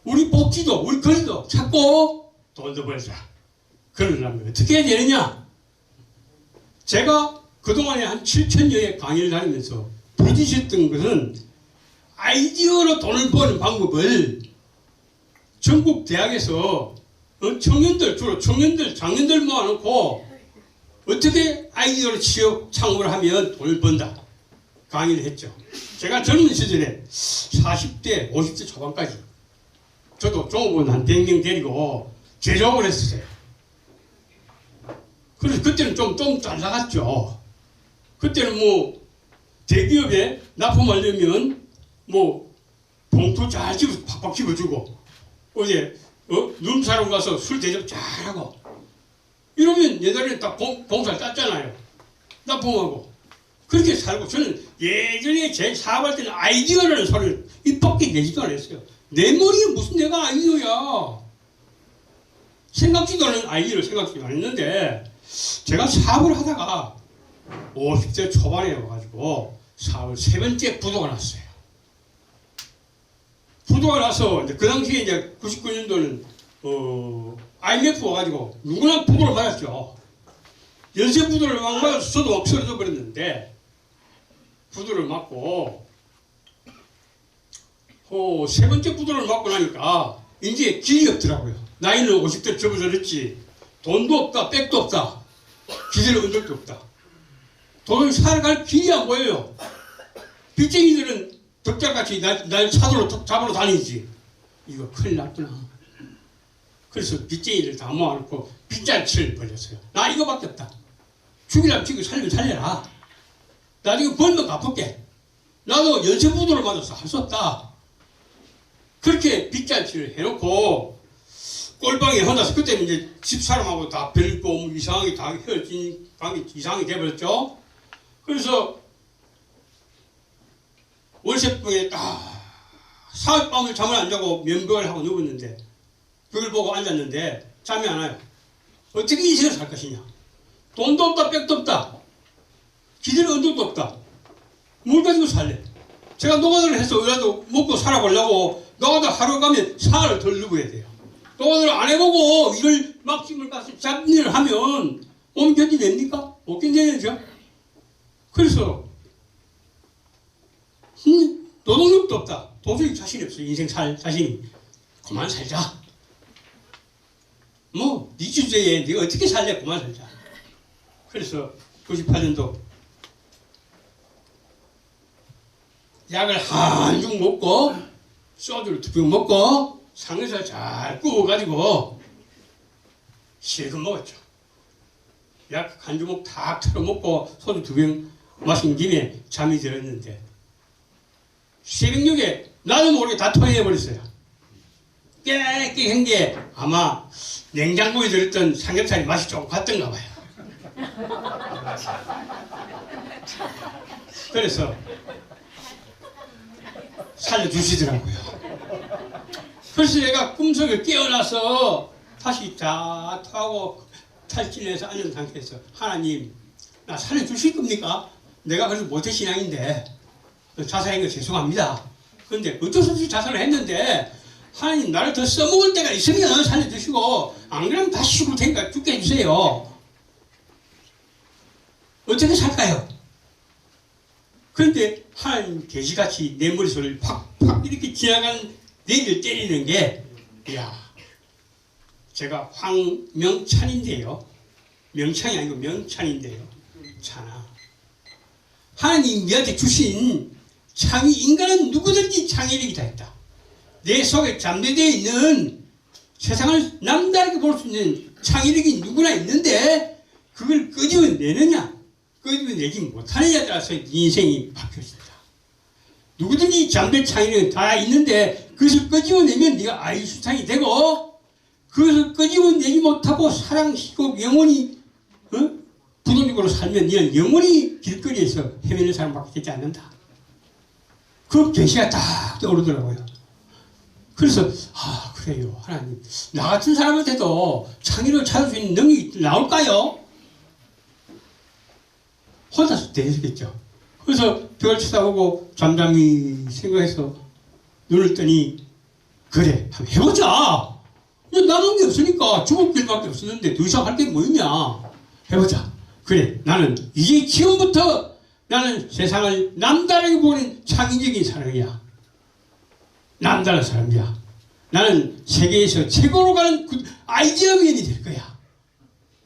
우리 복지도 우리 거리도 찾고 돈도 벌자. 그러려면 어떻게 해야 되느냐? 제가 그동안에 한 7천여의 강의를 다니면서 부딪혔던 것은 아이디어로 돈을 버는 방법을 전국 대학에서 청년들, 주로 청년들, 장년들 모아놓고 어떻게 아이디어로 취업 창업을 하면 돈을 번다 강의를 했죠. 제가 젊은 시절에 40대, 50대 초반까지 저도 종업원 한 100명 데리고 제조업을 했었어요. 그래서 그때는 좀 잘 나갔죠. 그때는 뭐 대기업에 납품하려면 뭐 봉투 잘 집어 팍팍 집어주고, 어제 눈사람 가서 술 대접 잘하고 이러면 옛날에는 딱 봉사를 땄잖아요. 납품하고 그렇게 살고, 저는 예전에 제 사업할 때는 아이디어라는 소리를 입 밖에 내지도 않았어요. 내 머리에 무슨 내가 아이디어야. 생각지도 않은 아이디어를 생각지도 않았는데, 제가 사업을 하다가 50대 초반에 와가지고 사업을 3번째 부도가 났어요. 부도가 나서 그 당시에 이제 99년도는 IMF 와가지고 누구나 부도를 맞았죠. 연쇄 부도를 막 맞아서 저도 막 쓰러져 버렸는데, 부도를 맞고 3번째 부도를 맞고 나니까 이제 길이 없더라고요. 나이는 50대를 접어들었지 돈도 없다, 백도 없다, 기대를 얻은 적도 없다. 돈을 살아갈 길이 안 보여요. 빚쟁이들은 덕자같이 날 차도로 잡으러 다니지. 이거 큰일 났구나. 그래서 빚쟁이들 다 모아놓고 빚잔치를 벌였어요. 나 이거밖에 없다. 죽이라면 죽이고 살리면 살려라. 나중에 벌면 갚을게. 나도 연쇄부도를 맞아서 할 수 없다. 그렇게 빚잔치를 해놓고 꼴방에 혼자서 그때 이제 집사람하고 다 별거 이상하게 다 헤어진 관계 이상하게 돼버렸죠. 그래서 월세방에 딱 사흘밤을 잠을 안 자고 면벽을 하고 누웠는데 그걸 보고 앉았는데 잠이 안 와요. 어떻게 인생을 살 것이냐. 돈도 없다 백도 없다. 기댈 언덕도 없다. 뭘 가지고 살래? 제가 노가다를 해서 어디라도 먹고 살아보려고 노가다 하루 가면 사흘을 덜 누워야 돼요. 노가다를 안 해보고 일을 막힘을 가서 잡일을 하면 몸 견디냅니까? 못 견디내죠. 그래서 노동력도 없다. 도저히 자신이 없어. 인생 살 자신이. 그만 살자. 뭐 네 주제에 네가 어떻게 살래? 그만 살자. 그래서 98년도 약을 한 줌 먹고 소주를 2병 먹고 상에서 잘 구워가지고 실컷 먹었죠. 약 한 주먹 탁 털어 먹고 소주 2병 마신 김에 잠이 들었는데 새벽녘에 나도 모르게 다 토해버렸어요. 깨끗한 게 아마 냉장고에 들었던 삼겹살이 맛이 조금 갔던가 봐요. 그래서 살려주시더라고요. 그래서 내가 꿈속에 깨어나서 다시 다 토하고 탈진해서 앉은 상태에서 하나님 나 살려주실 겁니까? 내가 그래도 모태신앙인데 자살한 거 죄송합니다. 그런데 어쩔 수 없이 자살을 했는데 하나님 나를 더 써먹을 때가 있으면 살려주시고 안 그러면 다시 죽을 테니까 죽게 해주세요. 어떻게 살까요? 그런데 하나님 돼지같이 내 머릿속을 팍팍 이렇게 지나가는 내기를 때리는 게 이야 제가 황명찬인데요. 명창이 아니고 명찬인데요. 찬아 하나님 우리한테 주신 창의 인간은 누구든지 창의력이 다 있다. 내 속에 잠재되어 있는 세상을 남다르게 볼 수 있는 창의력이 누구나 있는데 그걸 끄집어내느냐 끄집어내지 못하느냐에 따라서 인생이 바뀌어진다. 누구든지 잠재 창의력은 다 있는데 그것을 끄집어내면 네가 아인슈타인이 되고 그것을 끄집어내지 못하고 사랑시고 영원히 부동적으로 살면 너는 영원히 길거리에서 헤매는 사람밖에 되지 않는다. 그 계시가 딱 떠오르더라고요. 그래서 그래요 하나님 나 같은 사람한테도 창의력을 찾을 수 있는 능력이 나올까요? 혼자서 되겠죠. 그래서 벽을 쳐다보고 잠잠히 생각해서 눈을 뜨니 그래 한번 해보자. 남은 게 없으니까 죽을 길밖에 없었는데 더 이상 할 게 뭐 있냐. 해보자. 그래 나는 이제 지금부터 나는 세상을 남다르게 보는 창의적인 사람이야. 남다른 사람이야. 나는 세계에서 최고로 가는 아이디어맨이 될 거야.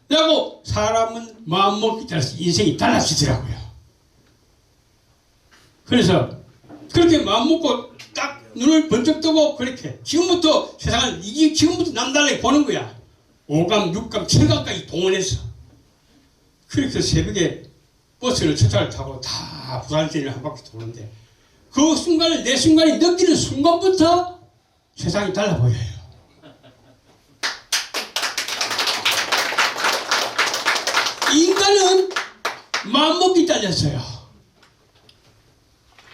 라고 사람은 마음먹기 따라서 인생이 달라지더라고요. 그래서 그렇게 마음먹고 딱 눈을 번쩍 뜨고 그렇게 지금부터 세상을 이게 지금부터 남다르게 보는 거야. 5감, 6감, 7감까지 동원해서 그렇게 새벽에 버스를 첫차를 타고 다 부산시를 한 바퀴 도는데 그 순간을 내 순간이 느끼는 순간부터 세상이 달라 보여요. 인간은 마음먹기 달렸어요.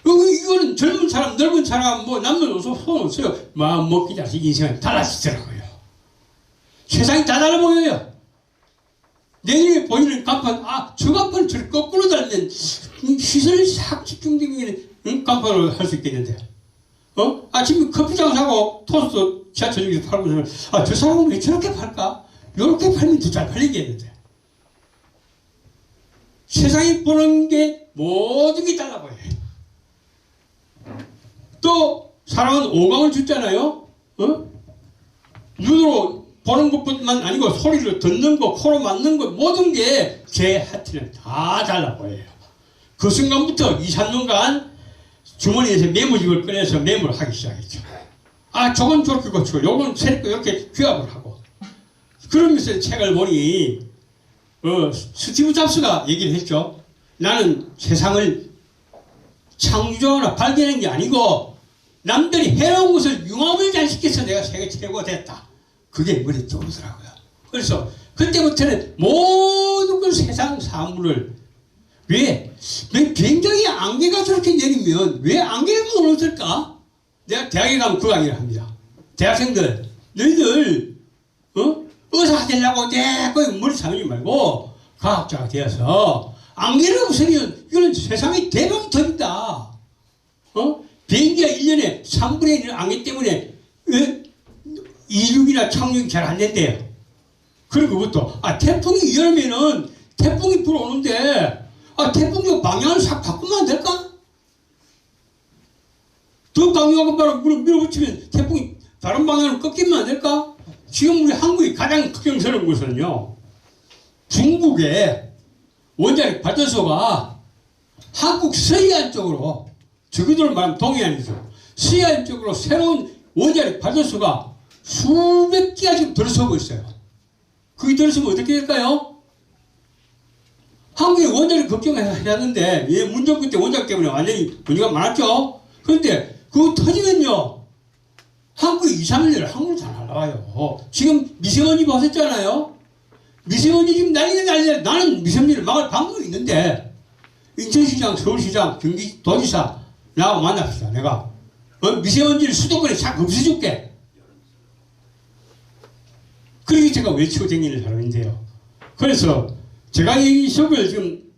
이거는 젊은 사람, 늙은 사람, 뭐 남녀 소없어요. 마음먹기 달려서 인생은 달라지더라고요. 세상이 다 달라 보여요. 내 눈에 보이는 간판, 저 간판은 저를 거꾸로 달면 시선이 싹 집중되는 간판으로 할 수 있겠는데, 아침에 커피장 사고 토스트 지하철역에서 팔고 있으면, 저 사람은 왜 저렇게 팔까? 이렇게 팔면 더 잘 팔리겠는데. 세상이 보는 게 모든 게 달라 보여요. 또, 사람은 오감을 주잖아요? 눈으로 보는 것뿐만 아니고 소리를 듣는 거, 코로 맡는 거 모든 게 제 하트는 다 달라 보여요. 그 순간부터 2, 3년간 주머니에서 메모집을 꺼내서 메모를 하기 시작했죠. 저건 저렇게 고치고 요건 새롭게 이렇게 규합을 하고 그러면서 책을 보니 스티브 잡스가 얘기를 했죠. 나는 세상을 창조하거나 발견한 게 아니고 남들이 해놓은 것을 융합을 잘 시켜서 내가 세계 최고가 됐다. 그게 머리에 들어오더라고요. 그래서 그때부터는 모든 그 세상 사물을 왜 굉장히 안개가 저렇게 내리면 왜 안개를 못 얻을까? 내가 대학에 가면 그 강의를 합니다. 대학생들 너희들 의사가 되려고 내거 머리 삼지 말고 과학자가 되어서 안개를 없으면 이거는 세상에 대박이 터진다. 비행기가 1년에 3분의 1 안개 때문에 이륙이나 착륙이 잘 안 된대요. 그리고 그것도 태풍이 위험하면은 태풍이 불어오는데 태풍도 방향을 싹 바꾸면 안 될까? 더 강력한 바람 밀어붙이면 태풍이 다른 방향으로 꺾이면 안 될까? 지금 우리 한국이 가장 걱정스러운 것은요, 중국의 원자력 발전소가 한국 서해안 쪽으로, 저기들 말하면 동해안이죠. 서해안 쪽으로 새로운 원자력 발전소가 수백 개가 지금 들어서고 있어요. 그게 들어서면 어떻게 될까요? 한국의 원자력 걱정해야 하는데, 예, 문정부 때 원자력 때문에 완전히 문제가 많았죠? 그런데 그거 터지면요, 한국이 2, 3년 내로 한국으로 잘 날아가요. 지금 미세먼지 보셨잖아요? 미세먼지 지금 난리나. 나는 미세먼지를 막을 방법이 있는데, 인천시장, 서울시장, 경기도지사 나하고 만납시다. 내가 미세먼지를 수도권에 싹 없애줄게. 그렇게 제가 외치고 다니는 사람인데요. 그래서 제가 이 책을 지금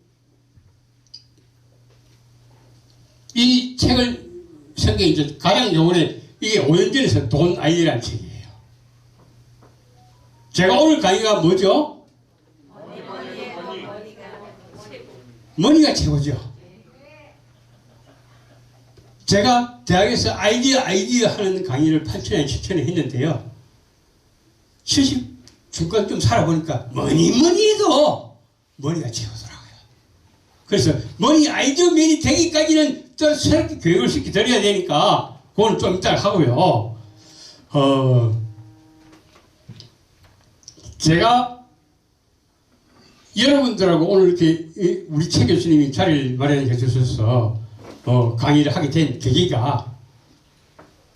이 책을 생겨 이제 가장 요번에 이게 5년 전에 쓴 돈 아이디어라는 책이에요. 제가 오늘 강의가 뭐죠? 머니가 최고죠. 제가 대학에서 아이디어 하는 강의를 8천에 7천에 했는데요. 70 중간 좀 살아보니까 뭐니 해도 머니가 최고더라고요. 그래서 머니 아이디어 면이 되기까지는 또 새롭게 교육을 시켜드려야 되니까 그건 좀 이따 하고요. 제가 여러분들하고 오늘 이렇게 우리 최 교수님이 자리를 마련해 주셔서 강의를 하게 된 계기가,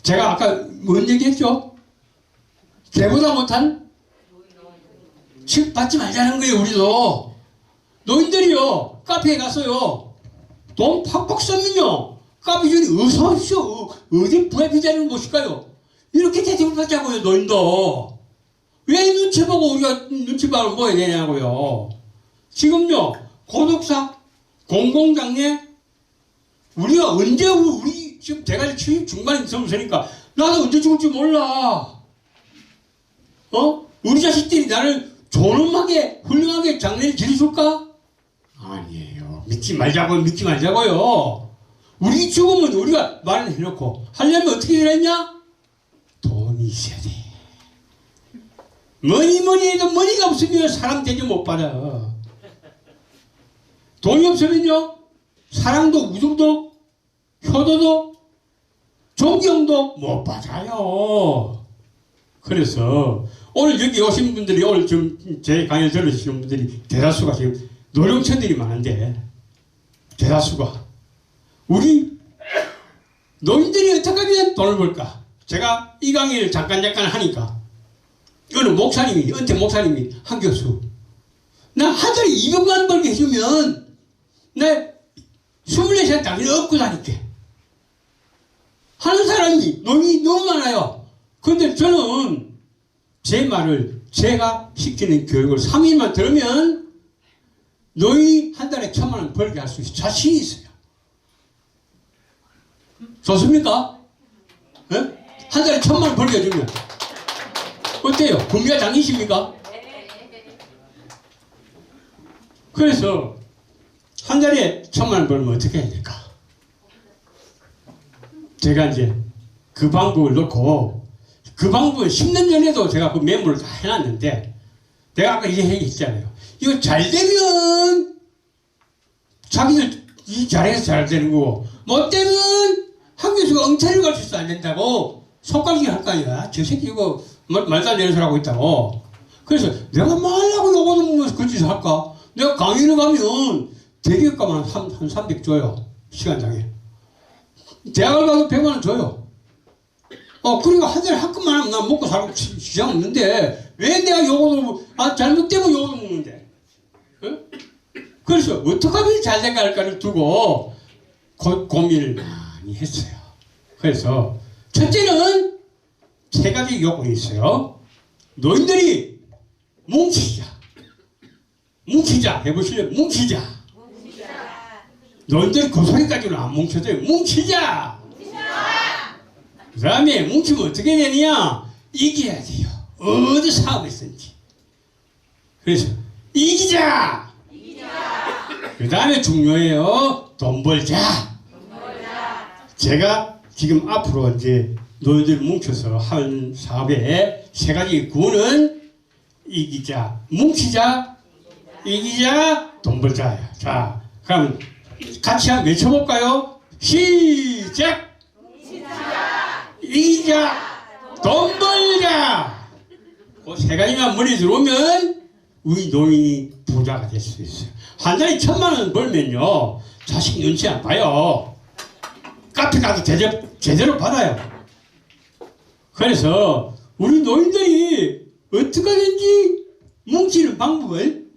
제가 아까 뭔 얘기했죠? 개보다 못한 책 받지 말자는 거예요. 우리도 노인들이요 카페에 가서요 돈 팍팍 쓰면요 카페 주인이 어서 오십시오, 어디 VIP 자리를 모실까요? 이렇게 대접을 받자고요. 노인도 왜 눈치 보고 우리가 눈치 봐서 뭐해야 되냐고요. 지금요 고독사, 공공장례, 우리가 언제 우리 지금 대가리 70 중반이 넘으니까 나도 언제 죽을지 몰라. 우리 자식들이 나를 존엄하게 훌륭하게 장례를 지내줄까? 아니에요. 믿지 말자고요. 우리 죽으면 우리가 말을 해놓고 하려면 어떻게 되느냐? 돈이 있어야 돼. 뭐니 해도 머니가 없으면 사람 대접 못 받아. 돈이 없으면요 사랑도 우정도 효도도 존경도 못 받아요. 그래서 오늘 여기 오신 분들이, 오늘 지금 제 강의를 들으시는 분들이 대다수가 지금 노령층들이 많은데, 대다수가 우리 노인들이 어떻게 하면 돈을 벌까? 제가 이 강의를 잠깐 하니까 어느 목사님이, 은퇴 목사님이, 한 교수, 나 한 달에 200만 원 벌게 해주면 내 24시간 당일 업고 다닐게 하는 사람이, 노인이 너무 많아요. 그런데 저는 제 말을, 제가 시키는 교육을 3일만 들으면 노인이 한 달에 1,000만 원 벌게 할 수 있어요. 자신이 있어요. 좋습니까? 네? 한 달에 1,000만 원 벌게 해주면 어때요? 구미가 당기십니까? 그래서 한 달에 1,000만 원 벌면 어떻게 해야 될까? 제가 이제 그 방법을 놓고, 그 방법은 10년 전에도 제가 그 메모를 다 해놨는데, 내가 아까 얘기했잖아요. 이거 잘 되면 자기들 이 잘해서 잘 되는 거고, 못 되면 한 교수가 엉터리를 가르쳐서 안 된다고 속가리기 할 거 아니야. 저 새끼 이거 말도 안 되는 소리 하고 있다고. 그래서 내가 말하고 요거는 그 짓을 할까? 내가 강의를 가면 대기업가만 한 300 줘요. 시간당에. 대학을 가도 100만 원 줘요. 그러니까 한 달에 한 건만 하면 난 먹고 살고 지장 없는데 왜 내가 요거를 잘못되면 요거를 먹는데? 어? 그래서 어떻게 하면 잘 생각할까를 두고 고민을 많이 했어요. 그래서 첫째는 세 가지 요건이 있어요. 노인들이 뭉치자 해보실래요? 뭉치자. 노인들이 그 소리까지는 안 뭉쳐져요. 뭉치자. 그 다음에 뭉치면 어떻게 되느냐? 이겨야 돼요. 어디 사업을 했든지. 그래서 이기자. 그 다음에 중요해요. 돈 벌자. 제가 지금 앞으로 이제 노인들 뭉쳐서 하는 사업의 세 가지 구호는 이기자, 뭉치자, 이기자, 돈 벌자야. 자, 그럼 같이 한번 외쳐볼까요? 시작! 이기자, 돈 벌자. 그 세 가지만 머리에 들어오면 우리 노인이 부자가 될 수 있어요. 한 달에 1,000만 원 벌면요, 자식 눈치 안 봐요. 카페 가도 제대로 받아요. 그래서 우리 노인들이 어떻게 하든지 뭉치는 방법을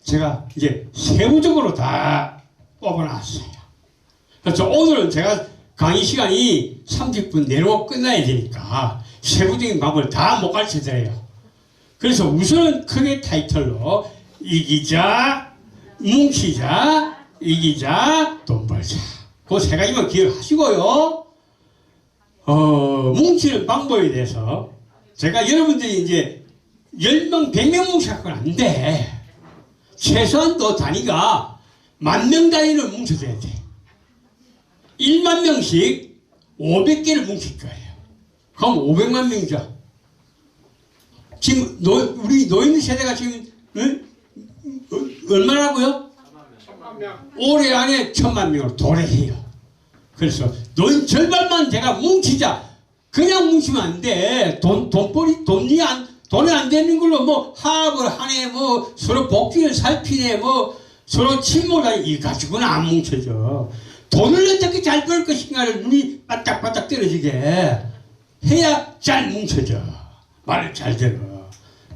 제가 이제 세부적으로 다 뽑아놨어요. 그래서 오늘은 제가 강의 시간이 30분 내로 끝나야 되니까 세부적인 방법을 다 못 가르쳐드려요. 그래서 우선은 크게 타이틀로 이기자, 뭉치자, 이기자, 돈 벌자. 그 세 가지만 기억하시고요. 뭉치는 방법에 대해서 제가 여러분들이 이제 10명, 100명 뭉쳐갖고는 안 돼. 최소한 또 단위가 10,000명 단위로 뭉쳐줘야 돼. 1만 명씩 500개를 뭉칠 거예요. 그럼 500만 명이죠. 지금 우리 노인 세대가 지금 얼마라고요? 1,000만 명. 올해 안에 1,000만 명을 도래해요. 그래서 노인 절반만 제가 뭉치자. 그냥 뭉치면 안 돼. 돈이 안 되는 걸로 뭐 화합을 하네, 뭐 서로 복지를 살피네, 뭐 서로 침몰하네. 이 가지고는 안 뭉쳐져. 돈을 어떻게 잘 벌 것인가를 눈이 바짝바짝 떨어지게 해야 잘 뭉쳐져. 말을 잘 들어.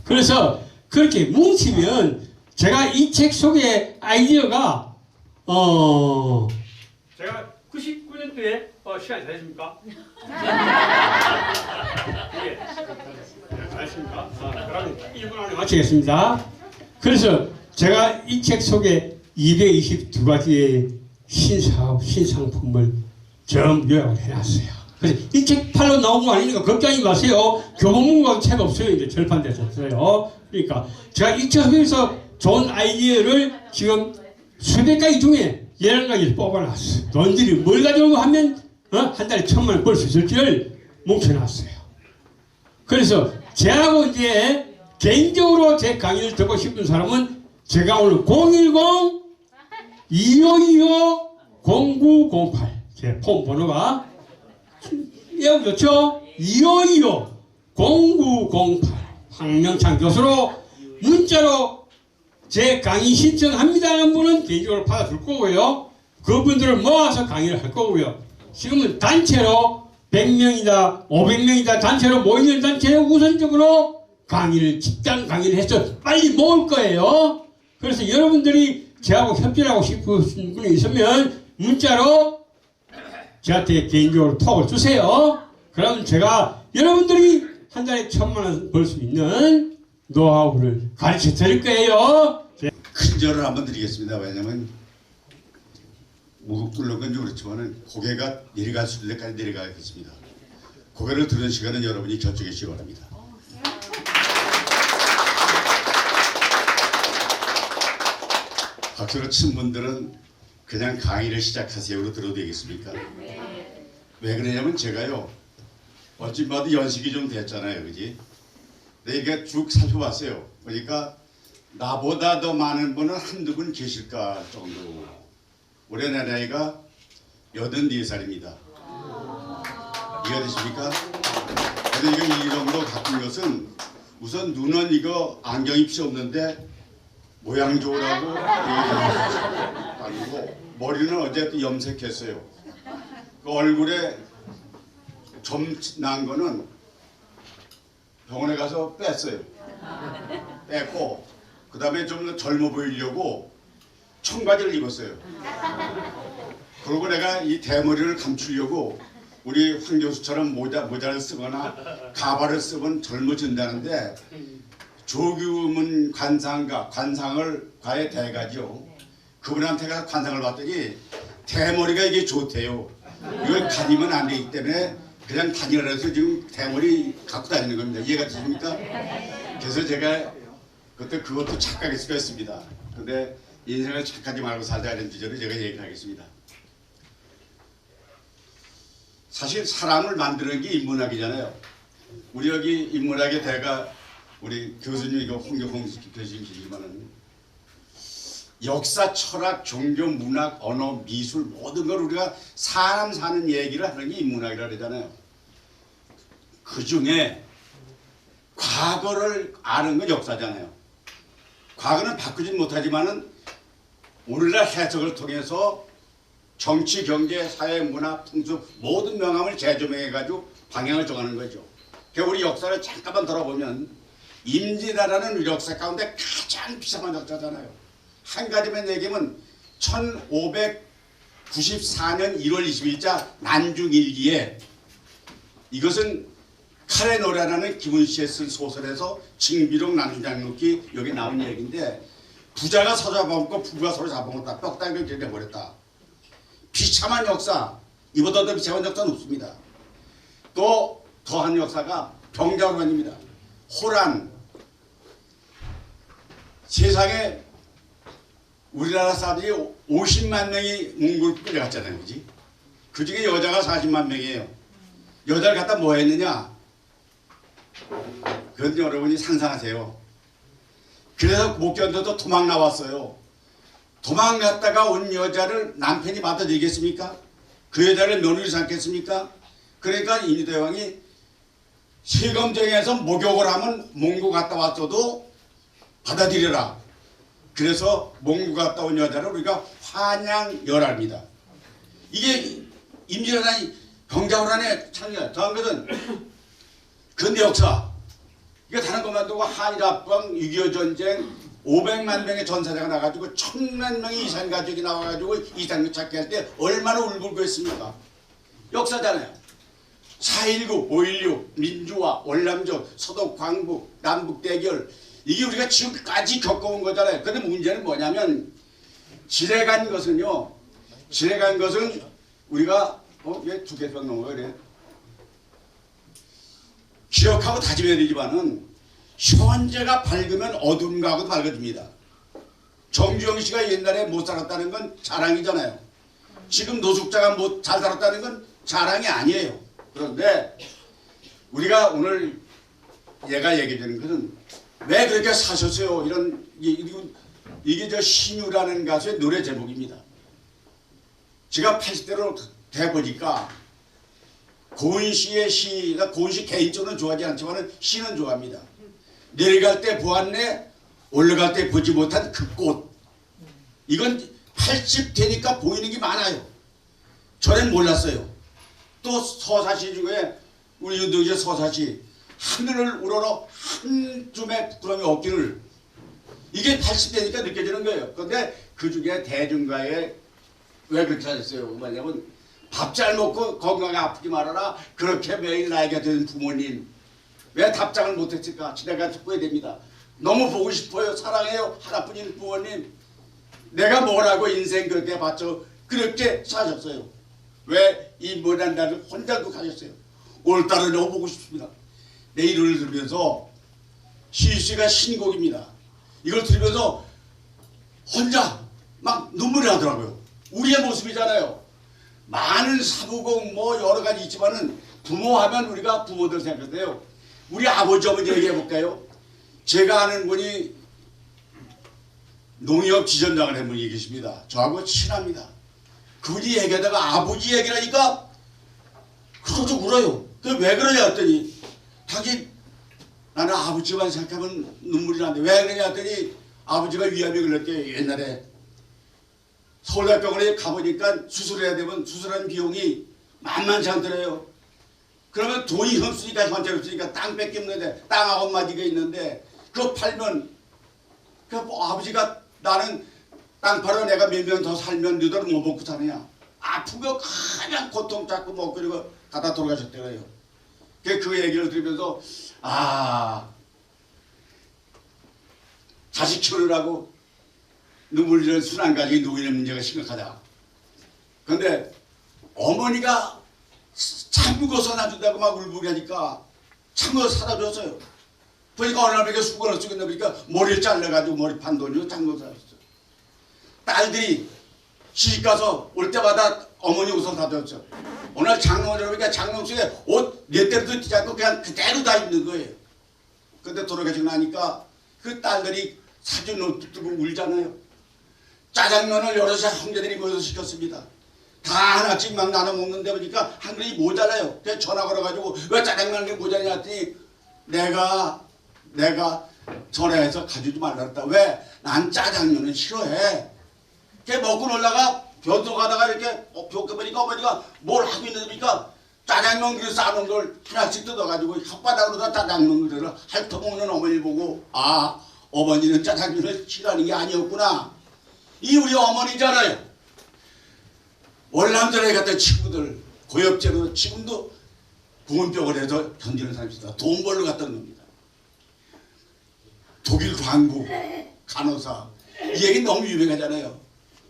그래서 그렇게 뭉치면 제가 이 책 속의 아이디어가 제가 99년도에 시간이 되십니까? 예. 잘했습니까? 그럼 1분 안에 마치겠습니다. 그래서 제가 이 책 속에 222가지의 신사업, 신상품을 전부 요약을 해놨어요. 그래서 이 책 팔로 나온 거 아니니까 걱정하지 마세요. 교보문고가 책 없어요. 이제 절판돼서 없어요. 그러니까 제가 이 책 속에서 좋은 아이디어를 지금 수백 가지 중에 11가지를 뽑아놨어요. 너희들이 뭘 가지고 하면 한 달에 1,000만 원 벌 수 있을지를 뭉쳐놨어요. 그래서 제하고 이제 개인적으로 제 강의를 듣고 싶은 사람은 제가 오늘 010-2525-0908 제 폰 번호가 여기 좋죠? 2525-0908 황명창 교수로 문자로 제 강의 신청합니다는 분은 개인적으로 받아줄 거고요. 그분들을 모아서 강의를 할 거고요. 지금은 단체로 100명이다 500명이다 단체로 모이는 단체에 우선적으로 집단 강의를 해서 빨리 모을 거예요. 그래서 여러분들이 저하고 협조하고 싶으신 분이 있으면 문자로 저한테 개인적으로 톡을 주세요. 그럼 제가 여러분들이 한 달에 1,000만 원 벌 수 있는 노하우를 가르쳐 드릴 거예요. 큰 절을 한번 드리겠습니다. 왜냐하면 무릎 꿇는 건지 그렇지만 고개가 내려갈 수 있는 데까지 내려가겠습니다. 고개를 들은 시간은 여러분이 결정해 주시기 바랍니다. 박수로 친 분들은 그냥 강의를 시작하세요로 들어도 되겠습니까? 왜 그러냐면 제가요 어찌 봐도 연식이 좀 됐잖아요, 그지? 근데 이게 쭉 살펴봤어요. 그러니까 나보다 더 많은 분은 한두 분 계실까 정도. 올해 내 나이가 84살입니다. 이해가 되십니까? 근데 이거 이 정도 같은 것은 우선 눈은 이거 안경이 필요 없는데 모양 좋으라고 아니고 머리는 어쨌든 염색했어요. 그 얼굴에 점 난 거는 병원에 가서 뺐어요. 뺐고 그 다음에 좀 더 젊어 보이려고 청바지를 입었어요. 그리고 내가 이 대머리를 감추려고 우리 황 교수처럼 모자를 쓰거나 가발을 쓰면 젊어진다는데 조규문 관상을 과에 대가죠. 그분한테 가서 관상을 봤더니 대머리가 이게 좋대요. 이걸 다니면 안 되기 때문에 그냥 다니라 해서 지금 대머리 갖고 다니는 겁니다. 이해가 되십니까? 그래서 제가 그때 그것도 착각일 수가 있습니다. 근데 인생을 착하지 말고 살자 이런 주제로 제가 얘기하겠습니다. 사실 사람을 만드는 게 인문학이잖아요. 우리 여기 인문학의 대가 우리 교수님이고 홍경홍 교수님이지만은 역사, 철학, 종교, 문학, 언어, 미술 모든 걸 우리가 사람 사는 얘기를 하는 게 인문학이라 그러잖아요. 그 중에 과거를 아는 건 역사잖아요. 과거는 바꾸진 못하지만은 오늘날 해석을 통해서 정치, 경제, 사회, 문화, 풍습 모든 명암을 재조명해가지고 방향을 정하는 거죠. 그러니까 우리 역사를 잠깐만 돌아보면 임진왜란은 역사 가운데 가장 비참한 역사잖아요. 한 가지만 얘기하면 1594년 1월 22일자 난중일기에 이것은 칼의 노래라는 김은시에 쓴 소설에서 징비록 난중장록기 여기 나온 얘기인데 부자가 서로 잡아먹고 부부가 서로 잡아먹었다. 뼈다귀를 내버렸다. 비참한 역사, 이보다 더 비참한 역사는 없습니다. 또 더한 역사가 병자호란입니다. 호란. 세상에 우리나라 사람들이 50만 명이 몽골 끌려갔잖아요. 그지? 그 중에 여자가 40만 명이에요. 여자를 갖다 뭐 했느냐? 그건 여러분이 상상하세요. 그래서 못 견뎌서 도망 나왔어요. 도망갔다가 온 여자를 남편이 받아들이겠습니까? 그 여자를 며느리 삼겠습니까? 그러니까 인유대왕이 세검정에서 목욕을 하면 몽고 갔다 왔어도 받아들여라. 그래서 몽고 갔다 온 여자를 우리가 환양열합니다. 이게 임진왜란이 병자호란의 창이야. 더한 것은 근대 역사. 이거 다른 것만 두고 한일합방, 6.25 전쟁, 500만 명의 전사자가 나가지고 1000만 명의 이산 가족이 나와가지고 이산을 찾게 할 때 얼마나 울불고 했습니까? 역사잖아요. 4.19, 5.16, 민주화, 월남전, 서독, 광북, 남북 대결 이게 우리가 지금까지 겪어온 거잖아요. 그런데 문제는 뭐냐면 지레간 것은요. 지레간 것은 우리가 왜 두 개밖에 넘어가 그래? 기억하고 다짐해야 되지만은 현재가 밝으면 어두운 거하고도 밝아집니다. 정주영 씨가 옛날에 못 살았다는 건 자랑이잖아요. 지금 노숙자가 못 잘 살았다는 건 자랑이 아니에요. 그런데 우리가 오늘 얘가 얘기해 주는 것은 왜 그렇게 사셨어요? 이게 저 신유라는 가수의 노래 제목입니다. 제가 80대로 돼보니까 고은 씨의 시가 고은 씨 개인적으로는 좋아하지 않지만 시는 좋아합니다. 내려갈 때 보았네 올라갈 때 보지 못한 그 꽃. 이건 80 되니까 보이는 게 많아요. 저는 몰랐어요. 또 서사시 중에 우리 윤동주의 서사시 하늘을 우러러 한 줌의 부끄러움이 없기를 이게 80 되니까 느껴지는 거예요. 그런데 그 중에 대중가에 왜 그렇게 하셨어요? 뭐냐면 밥 잘 먹고 건강하게 아프지 말아라. 그렇게 매일 나이가 된 부모님 왜 답장을 못했을까? 지내가 후회됩니다. 너무 보고 싶어요. 사랑해요. 하나뿐인 부모님. 내가 뭐라고 인생 그렇게 봤죠. 그렇게 사셨어요. 왜 이 모난 날을 혼자 가셨어요. 오늘따라 너무 보고 싶습니다. 내 이름을 들으면서 시씨가 신곡입니다. 이걸 들으면서 혼자 막 눈물이 나더라고요. 우리의 모습이잖아요. 많은 사부공 뭐 여러 가지 있지만은 부모하면 우리가 부모들 생각해요. 우리 아버지 어머니 얘기해 볼까요? 제가 아는 분이 농협 지점장을 한 분이 계십니다. 저하고 친합니다. 그분이 얘기하다가 아버지 얘기라니까 그러죠 울어요. 왜 그러냐 했더니 자기 나는 아버지만 생각하면 눈물이 나는데 왜 그러냐 했더니 아버지가 위암에 걸렸대요. 옛날에 서울대병원에 가보니까 수술해야 되면 수술하는 비용이 만만치 않더래요. 그러면 돈이 없으니까 현재 없으니까 땅 뺏겼는데 땅하고 마디가 있는데 그거 팔면 그 아버지가 나는 땅 팔아 내가 몇 년 더 살면 너희들은 뭐 먹고 사느냐. 아픈 거 그냥 고통 잡고 못 그리고 가다 돌아가셨대요. 그 얘기를 들으면서 자식 키우느라고 눈물 흘리는 순환 가족이 노인의 문제가 심각하다. 그런데 어머니가 참고서 놔준다고 막 울부리하니까 참고서 사다 줬어요. 보니까 어느 날에 수건을 쓰고 있는데 보니까 머리를 잘라가지고 머리 판 돈이고 참고서 사줬어요. 딸들이 시집가서 올 때마다 어머니 옷을 사다 줬죠. 오늘 장롱을 보니까 장롱 속에 옷 몇 대로도 띄지 않고 그냥 그대로 다 입는 거예요. 근데 돌아가시고 나니까 그 딸들이 사준 옷 두고 울잖아요. 짜장면을 여러 형제들이 모여서 시켰습니다. 다 하나씩 막 나눠 먹는데 보니까 한 그릇이 모자라요. 그래서 전화 걸어가지고 왜 짜장면이 모자라냐 했더니 내가 전화해서 가져오지 말라 그랬다. 왜? 난 짜장면은 싫어해. 걔 먹고 놀다가 변소 가다가 이렇게 보니까 어머니가 뭘 하고 있는데 보니까 짜장면 그릇 싸놓은 걸 하나씩 뜯어가지고 혓바닥으로다 짜장면 그릇을 핥아먹는 어머니를 보고 어머니는 짜장면을 싫어하는 게 아니었구나. 이 우리 어머니잖아요. 월남전에 갔던 친구들 고엽제로 지금도 공원병을 해서 견디는 사람이 있다. 돈 벌러 갔던 겁니다. 독일 광부 간호사 이 얘기 너무 유명하잖아요.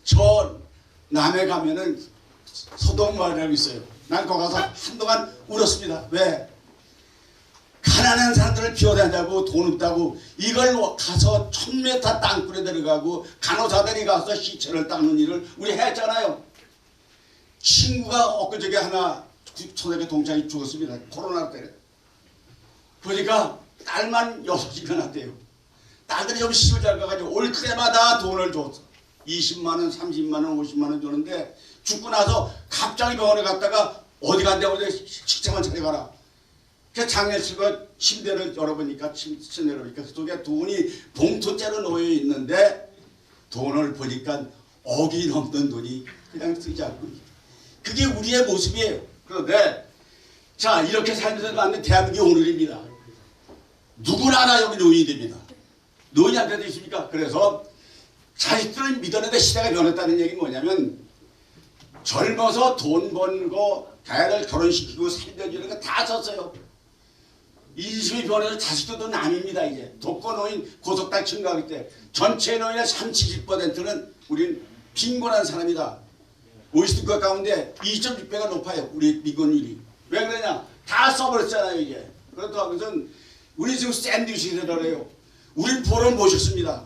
저 남해 가면은 서동마을이라고 있어요. 난 거기 가서 한동안 울었습니다. 왜? 가난한 사람들을 비워내자고 돈 없다고 이걸 가서 1000m 땅굴에 들어가고 간호사들이 가서 시체를 닦는 일을 우리 했잖아요. 친구가 엊그저께 하나 초등학교 동창이 죽었습니다. 코로나 때. 보니까 딸만 6이나 났대요. 딸들이 좀 시집을 잘 가가지고 올 때마다 돈을 줬어. 20만원, 30만원, 50만원 주는데 죽고 나서 갑자기 병원에 갔다가 어디 간다고 식사만 차려가라. 그 장례식을 침대를 열어보니까 침대를 열어보니까 그 속에 돈이 봉투째로 놓여 있는데 돈을 보니까 억이 넘는 돈이 그냥 쓰지 않고 그게 우리의 모습이에요. 그런데 자 이렇게 살면서 만든 대한민국의 오늘입니다. 누구나 다 여기 노인이 됩니다. 노인이 안 돼도 있습니까? 그래서 자식들을 믿어내는 시대가 변했다는 얘기는 뭐냐면 젊어서 돈 벌고 애를 결혼시키고 살려주는 거 다 썼어요. 인심이 변해서 자식들도 남입니다. 이제 독거노인 고속당 증가하기 때문에 전체 노인의 30~70%는 우린 빈곤한 사람이다. OECD 국가 가운데 2.6배가 높아요. 우리 빈곤율이. 왜 그러냐? 다 써버렸잖아요 이제. 그렇다고 해서 우리 지금 샌드위치를 그래요. 우린 부모를 모셨습니다.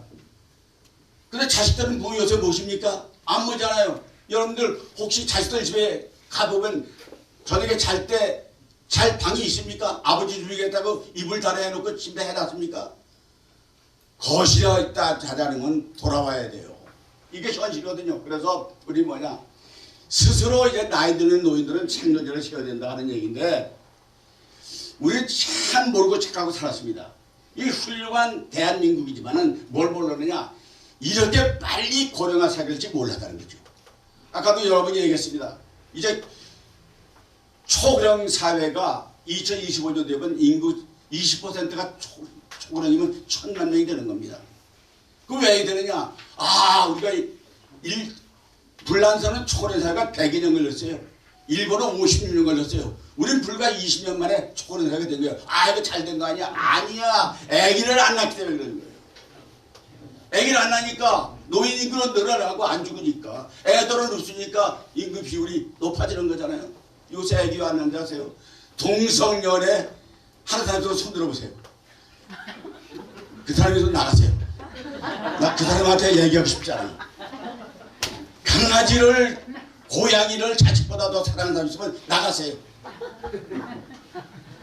근데 자식들은 부모 요새 모십니까? 안 모잖아요. 여러분들 혹시 자식들 집에 가보면 저녁에 잘 때 잘 방이 있습니까? 아버지 주의겠다고 이불 달아놓고 침대 해놨습니까? 거실에 있다 자자는 건 돌아와야 돼요. 이게 현실이거든요. 그래서 우리 스스로 이제 나이 드는 노인들은 책임져를 져야 된다 하는 얘기인데 우리 참 모르고 착하고 살았습니다. 이 훌륭한 대한민국이지만은 뭘 모르느냐? 이렇게 빨리 고령화 사길지 몰랐다는 거죠. 아까도 여러분이 얘기했습니다. 이제 초고령 사회가 2025년 되면 인구 20%가 초고령이면 1000만 명이 되는 겁니다. 그 왜 되느냐? 우리가 불란서는 초고령 사회가 100년 걸렸어요. 일본은 56년 걸렸어요. 우린 불과 20년 만에 초고령 사회가 된 거예요. 이거 잘 된 거 아니야? 아니야. 아기를 안 낳기 때문에 그런 거예요. 아기를 안 낳으니까 노인 인구는 늘어나고 안 죽으니까 애들은 없으니까 인구 비율이 높아지는 거잖아요. 요새 아기 왔는지 아세요? 동성연애 하는 사람들 손 들어보세요. 그 사람이 좀 나가세요. 나 그 사람한테 얘기하고 싶지 않아요. 강아지를 고양이를 자식보다 더 사랑하는 사람 있으면 나가세요.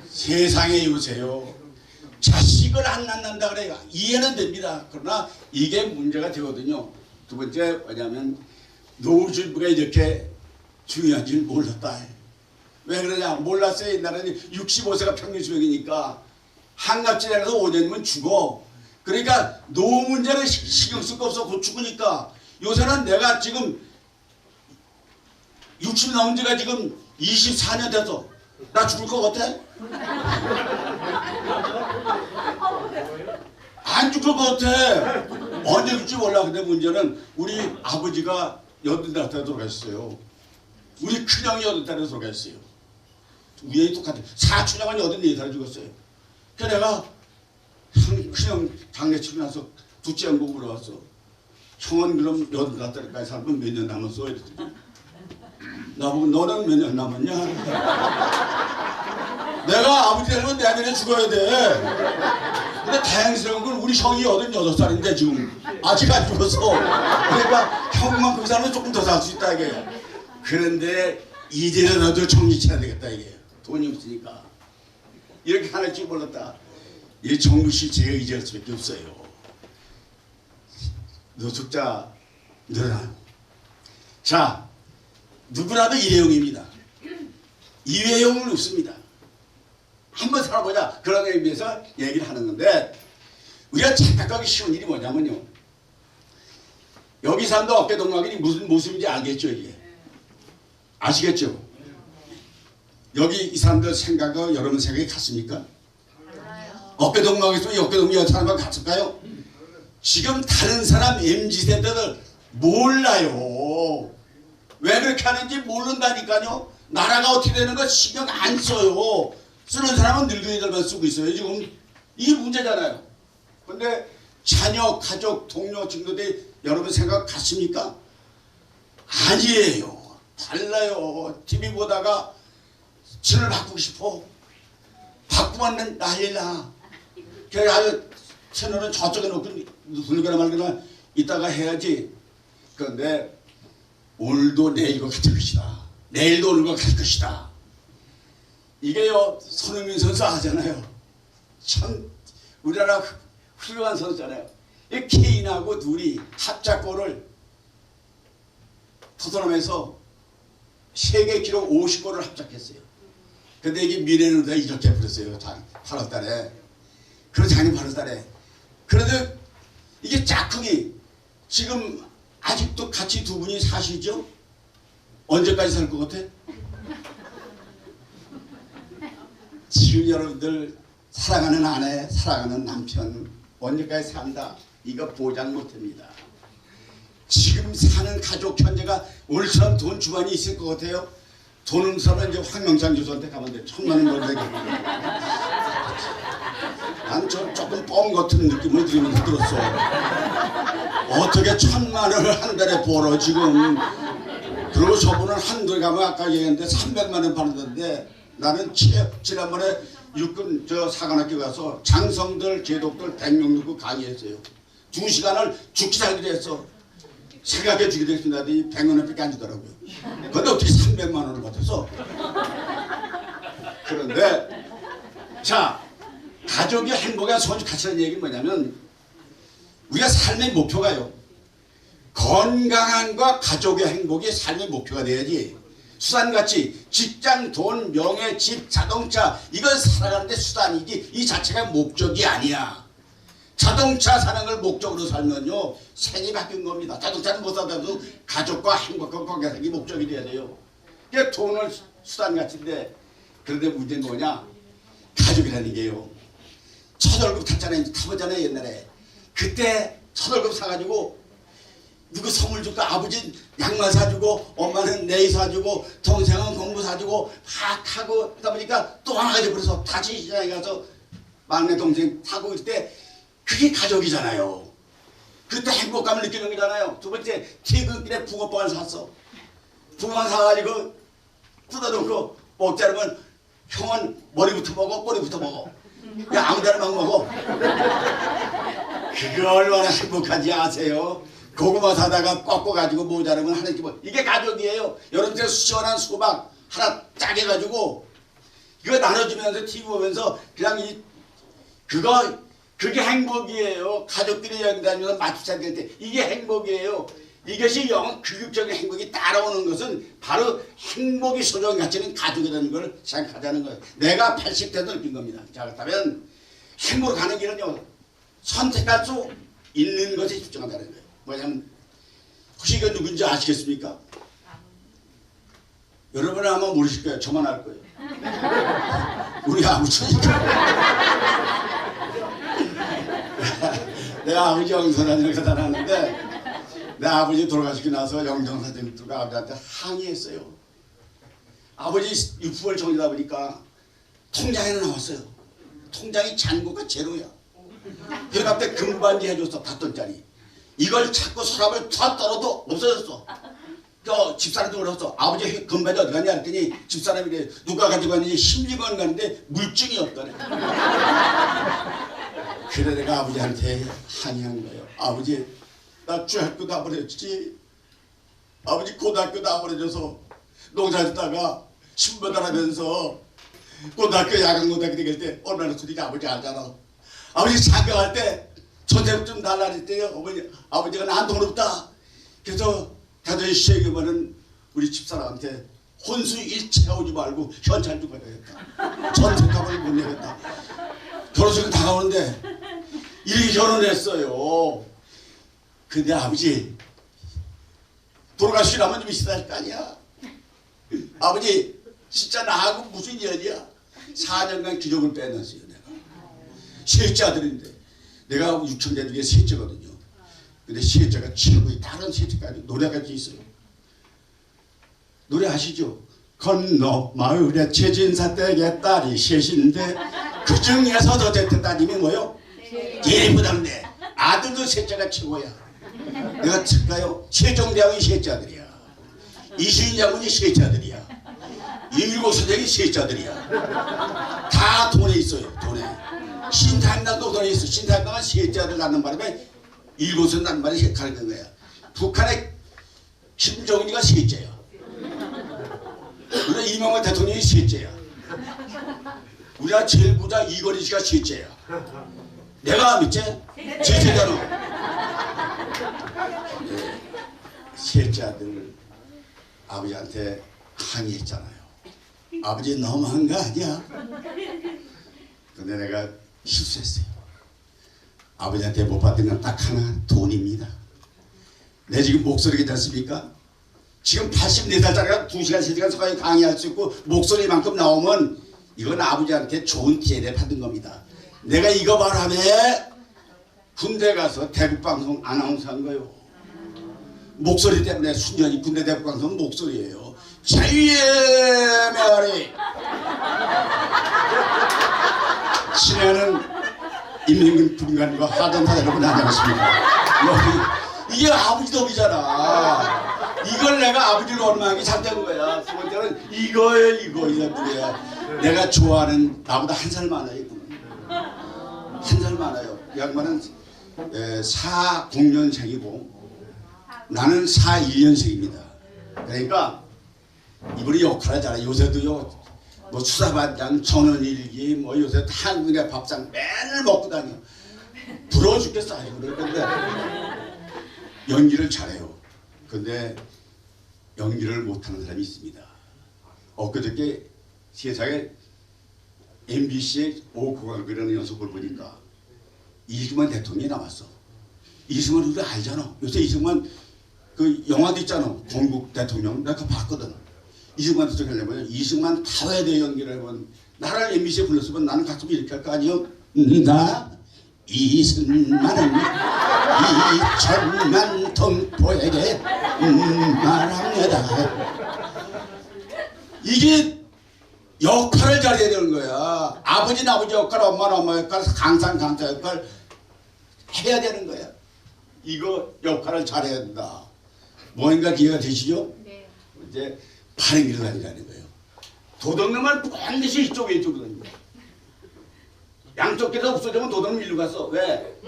세상에 요새요. 자식을 안 낳는다 그래요. 이해는 됩니다. 그러나 이게 문제가 되거든요. 두 번째 뭐냐면 노후주의가 이렇게 중요한 줄 몰랐다. 왜 그러냐? 몰랐어요. 옛날에는 65세가 평균 수명이니까 한갑질에서 5년이면 죽어. 그러니까 노후 문제는 신경 쓸 거 없어. 곧 죽으니까. 요새는 내가 지금 60 넘은 지가 지금 24년 돼서 나 죽을 것 같아? 안 죽을 것 같아. 언제 죽을지 몰라. 근데 문제는 우리 아버지가 8달에 돌아가셨어요. 우리 큰형이 8달에 돌아가셨어요. 우연히 똑같아. 사촌형은 84살에 죽었어요. 그래서 내가 큰형 장례 치고 나서 둘째 형 보고 물어봤어. 형은 그럼 8달까지 살면 몇 년 남았어? 이랬더니 나보고 너는 몇 년 남았냐? 내가 아버지 되면 내년에 죽어야 돼. 근데 다행스러운 건 우리 형이 86살인데 지금 아직 안 죽었어. 그러니까 형만큼 살면 조금 더 살 수 있다 이게. 그런데 이제라도 정신 차려야 되겠다 이게. 돈이 없으니까. 이렇게 하는 줄 몰랐다. 이 정부 실체가 의지할 수밖에 없어요. 노숙자 늘어나요. 자, 누구라도 일회용입니다. 일회용은 없습니다. 한번 살아보자. 그런 의미에서 얘기를 하는 건데, 우리가 착각하기 쉬운 일이 뭐냐면요. 여기 사람도 어깨동무하기 무슨 모습인지 알겠죠, 이게? 아시겠죠? 여기 이 사람들 생각과 여러분 생각이 같습니까? 어깨동무하기 있으면 어깨동무 사람과 같을까요? 지금 다른 사람 MZ세대들 몰라요. 왜 그렇게 하는지 모른다니까요. 나라가 어떻게 되는 거 신경 안 써요. 쓰는 사람은 늙은이들만 쓰고 있어요. 지금 이게 문제잖아요. 근데 자녀, 가족, 동료, 친구들이 여러분 생각 같습니까? 아니에요. 달라요. TV 보다가 진을 바꾸고 싶어. 바꾸면 난리나. 그래서 채널은 저쪽에 놓고 돌거나 말거나 이따가 해야지. 그런데 오늘도 내일과 같을 것이다. 내일도 오늘과 같을 것이다. 이게요, 손흥민 선수 하잖아요. 참 우리나라 훌륭한 선수잖아요. 이 케인하고 둘이 합작골을 토트넘에서 세계 기록 50골을 합작했어요. 근데 이게 미래누다 이렇게 버렸어요. 8월 달에. 그런 작년 8월 달에. 그런데 이게 짝퉁이 지금 아직도 같이 두 분이 사시죠? 언제까지 살 것 같아? 지금 여러분들 사랑하는 아내, 사랑하는 남편 언제까지 산다? 이거 보장 못합니다. 지금 사는 가족 현재가 오늘처럼 돈 주머니 있을 것 같아요? 돈 없는 사람은 이제 황명장 교수한테 가면 돼. 1,000만 원 벌게. 난 저 조금 뻥 같은 느낌을 들으면서 들었어. 어떻게 1,000만 원을 한 달에 벌어 지금. 그리고 저분은 한 달 가면 아까 얘기했는데 300만 원 받는데 나는 지난번에 육군 사관학교 가서 장성들 제독들 100명 놓고 강의했어요. 2시간을 죽기 살기로 했어. 생각해 주기로 했습니다. 100만 원밖에 안 주더라고요. 그런데 어떻게 300만 원을 받았어? 그런데 자, 가족이 행복한 소주 가치라는 얘기는 뭐냐면 우리가 삶의 목표가요. 건강함과 가족의 행복이 삶의 목표가 돼야지. 수단같이 직장, 돈, 명예, 집, 자동차 이건 살아가는데 수단이지 이 자체가 목적이 아니야. 자동차 사는 걸 목적으로 살면요 생이 바뀐 겁니다. 자동차는 못 사도 가족과 행복한 관계성이 목적이 돼야 돼요. 그러니까 돈을 수단같이인데 그런데 문제는 뭐냐? 가족이라는 게요. 첫 월급 탔잖아요. 타보잖아요 옛날에. 그때 첫 월급 사가지고 누구 선물 줄까? 아버지 양말 사주고 엄마는 네이 사주고 동생은 공부 사주고 막 하고 그러다 보니까 또 하나 가져버려서 다시 시장에 가서 막내 동생 타고 있을 때 그게 가족이잖아요. 그때 행복감을 느끼는 거잖아요. 두 번째 퇴근길에 붕어빵을 샀어. 붕어빵 사가지고 뜯어놓고 먹지 않으면 형은 머리부터 먹어 꼬리부터 먹어. 야 아무 데나 막 먹어. 그게 얼마나 행복한지 아세요? 고구마 사다가 꺾어가지고 모자르면 하나 집어. 이게 가족이에요. 여러분들 시원한 수박 하나 짜게 가지고 이거 나눠주면서 TV 보면서 그냥 그게 행복이에요. 가족끼리 여행 다니면서 마주치게 될 때 이게 행복이에요. 이것이 영원 규격적인 행복이 따라오는 것은 바로 행복이 소중한 가치는 가족이라는 걸 생각하자는 거예요. 내가 80대도 느낀 겁니다. 자, 그렇다면 행복으로 가는 길은요. 선택할 수 있는 것에 집중한다는 거예요. 뭐냐면 혹시 이거 누군지 아시겠습니까? 여러분은 아마 모르실 거예요. 저만 알 거예요. 우리 아버지니까. 내 아버지 영성사진을 갖다 놨는데 내 아버지 돌아가시고 나서 영성사진들과 아버지한테 항의했어요. 아버지 유품을 정리하다 보니까 통장에는 나왔어요. 통장이 잔고가 제로야. 그러니까 그때 금반지 해줬어. 5돈짜리. 이걸 찾고 서랍을 다 떨어도 없어졌어. 집사람도 그랬어. 아버지 금반지 어디 갔냐 했더니 집사람이 그래, 누가 가지고 갔는지 16원 갔는데 물증이 없다네. 그래 내가 아버지한테 항의한 거예요. 아버지 나 중학교 다 버렸지. 아버지 고등학교 다 버려져서 농사짓다가 신부달 하면서 고등학교 야간고등학교 될 때 얼마나 소리가 아버지 알잖아. 아버지 장가갈 때 전세금 좀 달라 그랬대요. 아버지가 나한테 돈 없다. 그래서 다들 시에게만은 우리 집사람한테 혼수 일체 오지 말고 현찰 좀 가야겠다. 전세값을 못 내겠다. 결혼식은 다가오는데 이렇게 결혼했어요. 근데 아버지 돌아가시라면 좀 있어야 할 거 아니야. 아버지 진짜 나하고 무슨 인연이야. 4년간 기록을 빼놨어요. 내가 셋째 아들인데 내가 육천대 중에 셋째거든요. 근데 셋째가 최고의 다른 셋째까지 노래까지 있어요. 노래 아시죠? 건너 마을에 최진사 댁의 딸이 셋인데 그 중에서도 제 따님이 뭐요? 예부담네. 아들도 셋째가 최고야. 내가 틀까요? 최종대왕이 셋째 아들이야. 이수인 장군이 셋째 아들이야. 일곱 선생이 셋째 아들이야. 다 돈에 있어요. 돈에. 신탄당도 돈에 있어. 신탄당은 셋째 아들 낳는 바람에 일곱선 낳는 바람에 가는 거야. 북한의 김정은이가 셋째야. 우리가 이명박 대통령이 셋째야. 우리가 제일 부자 이건희 씨가 셋째야. 내가 밑째? 셋째잖아. 셋째 아들 아버지한테 항의했잖아요. 아버지 너무한 거 아니야? 근데 내가 실수했어요. 아버지한테 못 받은 건 딱 하나, 돈입니다. 내 지금 목소리 괜찮습니까? 지금 84살짜리가 2시간, 3시간 서까지 강의할 수 있고 목소리만큼 나오면 이건 아버지한테 좋은 기회를 받은 겁니다. 내가 이거 바람에 군대 가서 대국방송 아나운서 한 거예요. 목소리 때문에 순전히 군대 대국방송은 목소리예요. 자유의 메아리 친애하는 인민군 군관과 하전사 여러분 안녕하십니까. 이게 아버지 덕이잖아. 이걸 내가 아버지를 원망하기 잘된 거야. 두 번째는 이거예요. 이거야. 내가 좋아하는 나보다 한 살 많아요. 한 살 많아요. 이 양반은 40년생이고 나는 41년생입니다. 그러니까 이분이 역할을 잘해. 요새도요 뭐 수사반장 전원일기 뭐 요새 한국의 밥상 맨날 먹고 다녀. 부러워 죽겠어. 근데 연기를 잘해요. 근데 연기를 못하는 사람이 있습니다. 엊그저께 세상에 MBC의 오고강이라는 연속을 보니까 이승만 대통령이 나왔어. 이승만 우리 알잖아. 요새 이승만 그 영화도 있잖아. 건국 대통령 내가 그거 봤거든. 이승만 대통령 하려면 이승만 다회대 연기를 해본 나를 MBC에 불렀으면 나는 가끔 이렇게 할 거 아니요. 나 이승만은 2천만 동포에게 말합니다. 이게 역할을 잘해야 되는 거야. 아버지는 아버지 역할, 엄마는 엄마 역할, 강사는 강사 역할 해야 되는 거야. 이거 역할을 잘해야 된다. 뭔가 기회가 되시죠? 네. 이제 발행기를 다니라는 거예요. 도둑놈은 반드시 이쪽에 다니고 양쪽 길에서 없어지면 도둑놈 일로 갔어. 왜?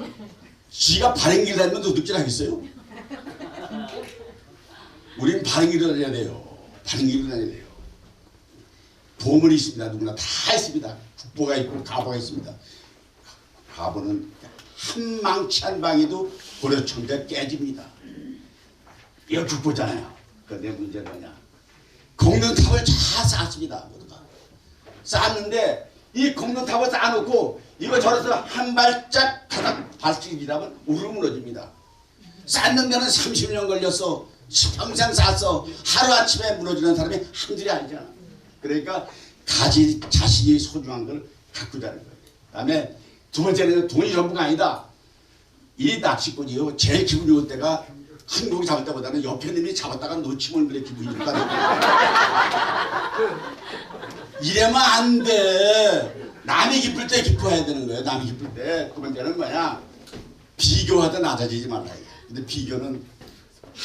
지가 발행기를 다니면 도둑질 하겠어요? 우린 발행기를 다녀야 돼요. 발행기를 다녀야 돼요. 보물이 있습니다. 누구나 다 있습니다. 국보가 있고 가보가 있습니다. 가보는 한 망치 한 방에도 고려청대 깨집니다. 이거 국보잖아요. 그런데 문제는 뭐냐? 공룡탑을 다 쌓았습니다. 모두가 쌓았는데 이 공룡탑을 쌓아놓고 이거 저래서 한 발짝 바닥 발치기라면 우르르 무너집니다. 쌓는 데는 30년 걸렸어. 평생 쌓았어. 하루아침에 무너지는 사람이 한둘이 아니잖아. 그러니까 가진 자신이 소중한 걸 가꾸자는 거예요. 그다음에 두 번째는 돈이 전부가 아니다. 이 낚시꾼이요 제일 기분 좋을 때가 큰 고기 잡을 때보다는 옆에 놈이 잡았다가 놓치면 그래 기분이 좋다. 이래면 안 돼. 남이 기쁠 때 기뻐해야 되는 거예요. 남이 기쁠 때. 두 번째는 뭐냐? 비교하다 낮아지지 말아야 돼. 근데 비교는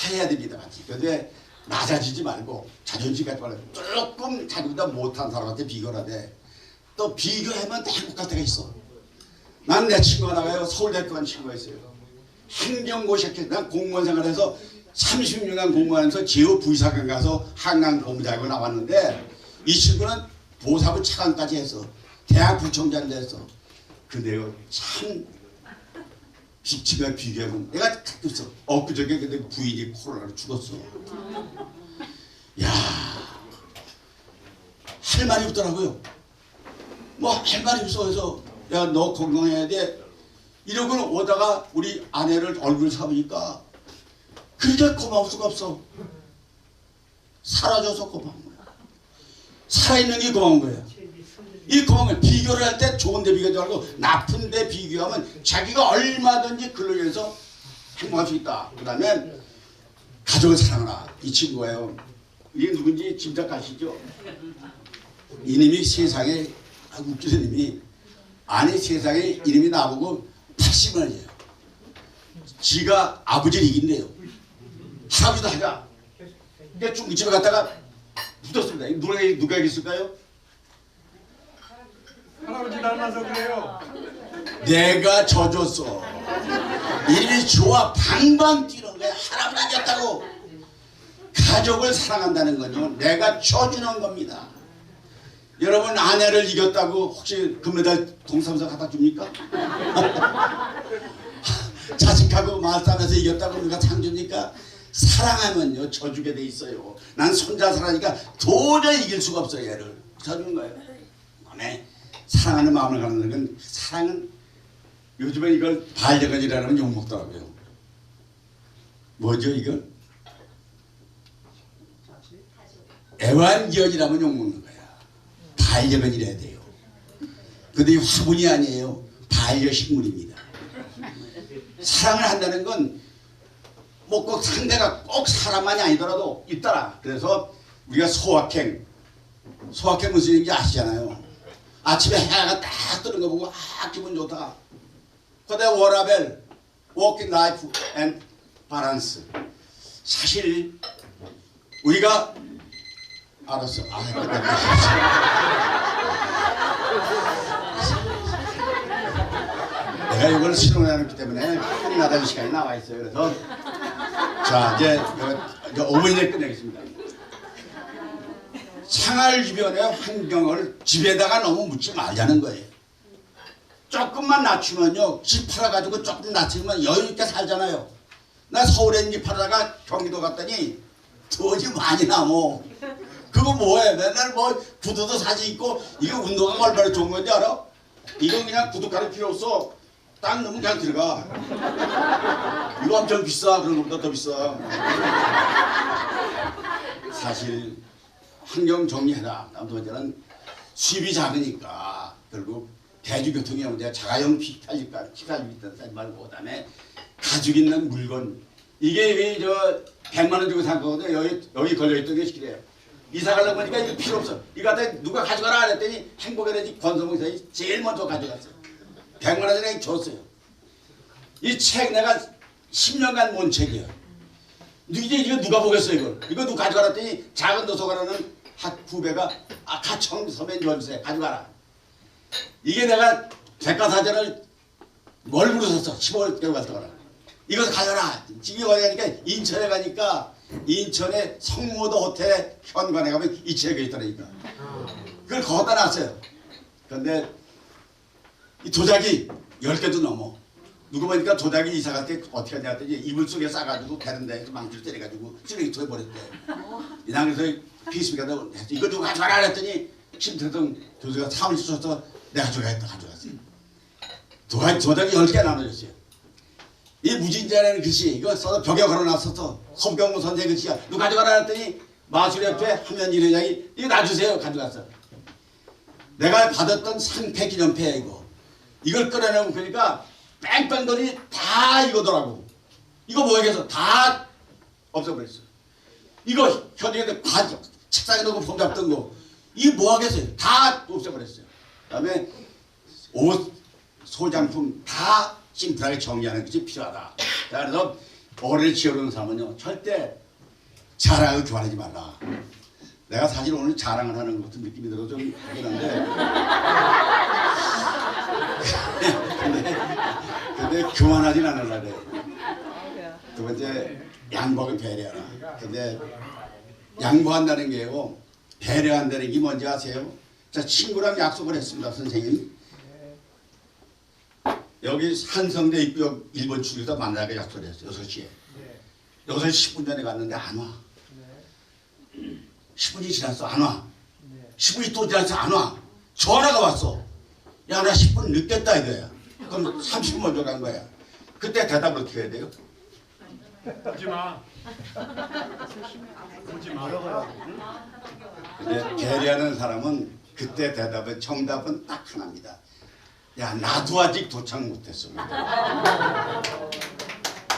해야 됩니다. 근데 낮아지지 말고 자존심 갖지 말고 조금 자기보다 못한 사람한테 비교를 하되 또 비교하면 또 행복할 때가 있어. 난 내 친구 하나가요. 서울대학교 간 친구가 있어요. 행정고시학교 난 공무원 생활해서 36년 공무원하면서 제호 부의사관 가서 한강 본부장으로 나왔는데 이 친구는 보사부 차관까지 해서 대학 부총장도 했어. 근데요 참 지가 비교하면 내가 갖고 있어. 엊그저께 근데 부인이 코로나로 죽었어. 야, 할 말이 없더라고요. 뭐 할 말이 없어. 해서 야 너 건강해야 돼. 이러고 오다가 우리 아내를 얼굴 잡으니까 그렇게 고마울 수가 없어. 사라져서 고마운 거야. 살아있는 게 고마운 거야. 이 고마움을 비교를 할 때 좋은데 비교하지 말고 나쁜데 비교하면 자기가 얼마든지 그로 인해서 행복할 수 있다. 그 다음에 가족을 사랑하라. 이 친구예요. 이게 누군지 짐작하시죠? 이님이 세상에 웃기는 님이 아니 세상에 이름이 나보고 80원이에요. 지가 아버지를 이긴대요. 할아버지도 하자. 그러니까 중국집에 갔다가 묻었습니다. 누가 이겼을까요? 할아버지 닮아서 그래요. 내가 져줬어. 이름이 좋아 방방 뛰는 거야. 할아버지 이겼다고. 가족을 사랑한다는 건요 내가 쳐주는 겁니다. 여러분 아내를 이겼다고 혹시 금메달 동사무소 갖다 줍니까? 자식하고 말싸움에서 이겼다고 우리가 상 줍니까? 사랑하면요 져주게 돼 있어요. 난 손자 사랑하니까 도저히 이길 수가 없어요. 얘를 져주는 거예요. 그다음에 사랑하는 마음을 갖는 건 사랑은 요즘에 이걸 반려견이라는 욕 먹더라고요. 뭐죠 이건? 애완견이라면 욕 먹는 거야. 반려견이래야 돼요. 근데 이 화분이 아니에요. 반려식물입니다. 사랑을 한다는 건 뭐 꼭 상대가 꼭 사람만이 아니더라도 있더라. 그래서 우리가 소확행 무슨 얘기인지 아시잖아요. 아침에 해가 딱 뜨는 거 보고 기분 좋다. 그다음에 워라벨 Working Life and Balance. 사실 우리가 알았어. 내가 이걸 신혼해놓기 때문에 끝나다는 시간이 나와 있어요. 그래서 자 이제 5분 이내 끝내겠습니다. 생활주변의 환경을 집에다가 너무 묻지 말자는 거예요. 조금만 낮추면요 집 팔아가지고 조금 낮추면 여유있게 살잖아요. 나 서울에 있는 집 팔다가 경기도 갔더니 돈이 많이 남어. 그거 뭐해? 맨날 뭐 구두도 사지 있고 이거 운동화가 얼마나 좋은 건지 알아? 이건 그냥 구두가루 필요 없어. 딱 넣으면 그냥 들어가. 이거 엄청 비싸. 그런 것보다 더 비싸. 사실 환경 정리해라. 두 번째는 수입이 작으니까 결국 대중교통이 문제야. 자가용 피탈릴까 피탈리 비싸지 말고 그다음에 가죽 있는 물건 이게 저 100만 원 주고 산 거거든요. 여기 걸려있던 게 시키래요. 이사 가려고 하니까 이거 필요 없어. 이거 갖다 누가 가져가라 그랬더니 행복의 권성봉사이 제일 먼저 가져갔어요. 100만 원짜리 줬어요. 이 책 내가 10년간 본 책이야. 이제 이거 누가 보겠어 이걸. 이거 누가 가져가라 했더니 작은 도서관에는 후배가 가청 선배님 줘주세요. 가져가라. 이게 내가 백과사전을 월부로 샀어. 15월 때고 갔다가 이거 가져라. 집에 가니까 인천에 가니까 인천의 성모도 호텔 현관에 가면 이 책이 있더라니까. 그걸 거기다 놨어요. 그런데 이 도자기 10개도 넘어. 누구 보니까 도자기 이사 갈 때 어떻게 하냐 했더니 이불 속에 싸가지고 다른 데에서 망치를 때려가지고 쓰레기통에 버렸대. 난 그래서 피스비가 이거 누가 가져가라 했더니 심태동 교수가 사무실 써서 내가 가져갔어요. 도자기 10개 나눠줬어요. 이 무진자라는 글씨 이거 써서 벽에 걸어놨었어. 손병무 선생 글씨야. 누가 가져가라 했더니 마술협회 한면일 회장이 이거 놔주세요. 가져갔어. 내가 받았던 상패 기념패야 이거. 이걸 꺼내내면 보니까 뺑뺑돌이 다 이거더라고. 이거 뭐겠어? 다 없애버렸어. 이거 현역에서 과지 책상에 놓고 폼 잡던 거 이게 뭐 하겠어요? 다 없애버렸어요. 그다음에 옷 소장품 다 심플하게 정리하는 것이 필요하다. 그래서 올해를 지어오는 사람은요 절대 자랑을 교환하지 말라. 내가 사실 오늘 자랑을 하는 것 같은 느낌이 들어 좀 하긴 한데 근데 교환하진 않으려 그래. 두 번째 양보하고 배려하라. 근데 양보한다는 게요 배려한다는 게 뭔지 아세요? 자, 친구랑 약속을 했습니다. 선생님 여기 한성대 입구역 1번 출구에서 만나게 약속을 했어요. 6시에 6시 10분 전에 갔는데 안 와. 10분이 지났어 안 와. 10분이 또 지났어 안 와. 전화가 왔어. 야 나 10분 늦겠다 이거야. 그럼 30분 먼저 간 거야. 그때 대답을 어떻게 해야 돼요? 오지 마. 오지 마. 근데 배려하는 사람은 그때 대답은 정답은 딱 하나입니다. 야 나도 아직 도착 못했어.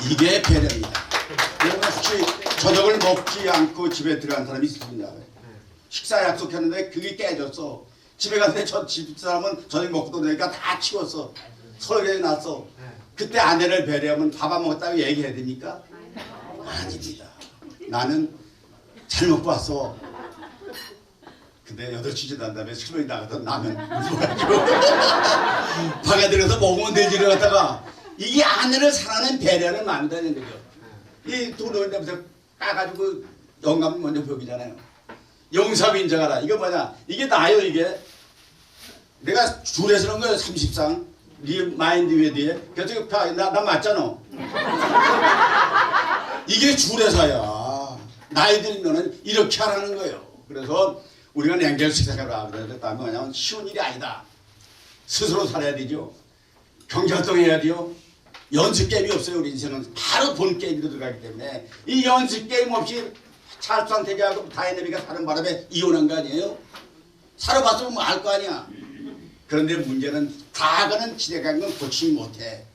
이게 배려입니다. 여러분 혹시 저녁을 먹지 않고 집에 들어간 사람이 있습니다. 식사 약속했는데 그게 깨졌어. 집에 갔는데 저 집 사람은 저녁 먹고 들어오니까 다 치웠어. 설거지 났어. 그때 아내를 배려하면 밥 안 먹었다고 얘기해야 됩니까? 아닙니다. 나는 잘 먹고 왔어. 근데 8시 지난 다음에 술이 나가서 라면 물어가지고 방에 들어서 먹으면 되지 이러다가 이게 아내를 사랑하는 배려는 만드는 거죠. 이 돈을 내면서 까가지고 영감 먼저 보기잖아요. 용섭 인정하라. 이거 뭐냐? 이게 나요 이게. 내가 줄에서 그런 거예요. 30상. 네 마인드 위에 뒤에. 그래서 나 맞잖아. 이게 줄에서야. 나이 들면은 이렇게 하라는 거예요. 그래서 우리가 냉철 식사하라 그래서 다음에 뭐냐면 쉬운 일이 아니다. 스스로 살아야 되죠. 경제활동해야 돼요. 연습 게임이 없어요. 우리 인생은 바로 본 게임으로 들어가기 때문에 이 연습 게임 없이 찰수한테기하고 다이내미가 사는 바람에 이혼한 거 아니에요? 살아봤으면 뭐 알 거 아니야. 그런데 문제는 과거는 지나간 건 고치지 못해.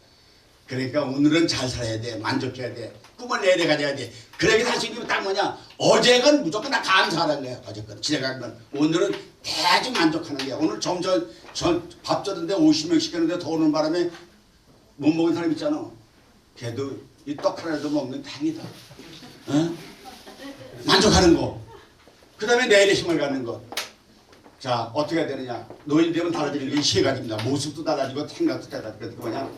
그러니까 오늘은 잘 살아야 돼. 만족해야 돼. 꿈을 내려가야 돼. 그러게 살 수 있는 건 딱 뭐냐? 어제건 무조건 다 감사하는 거야. 어제건 지나간 건. 오늘은 대충 만족하는 거야. 오늘 밥 줬는데 50명 시켰는데 더 오는 바람에 못 먹은 사람 있잖아. 걔도 이 떡 하나라도 먹는 당이다. 어? 만족하는 거. 그 다음에 내일의 힘을 갖는 것. 자, 어떻게 해야 되느냐. 노인 되면 달라지는 게 세 가지입니다. 모습도 달라지고 생각도 달라지고. 그게 뭐냐.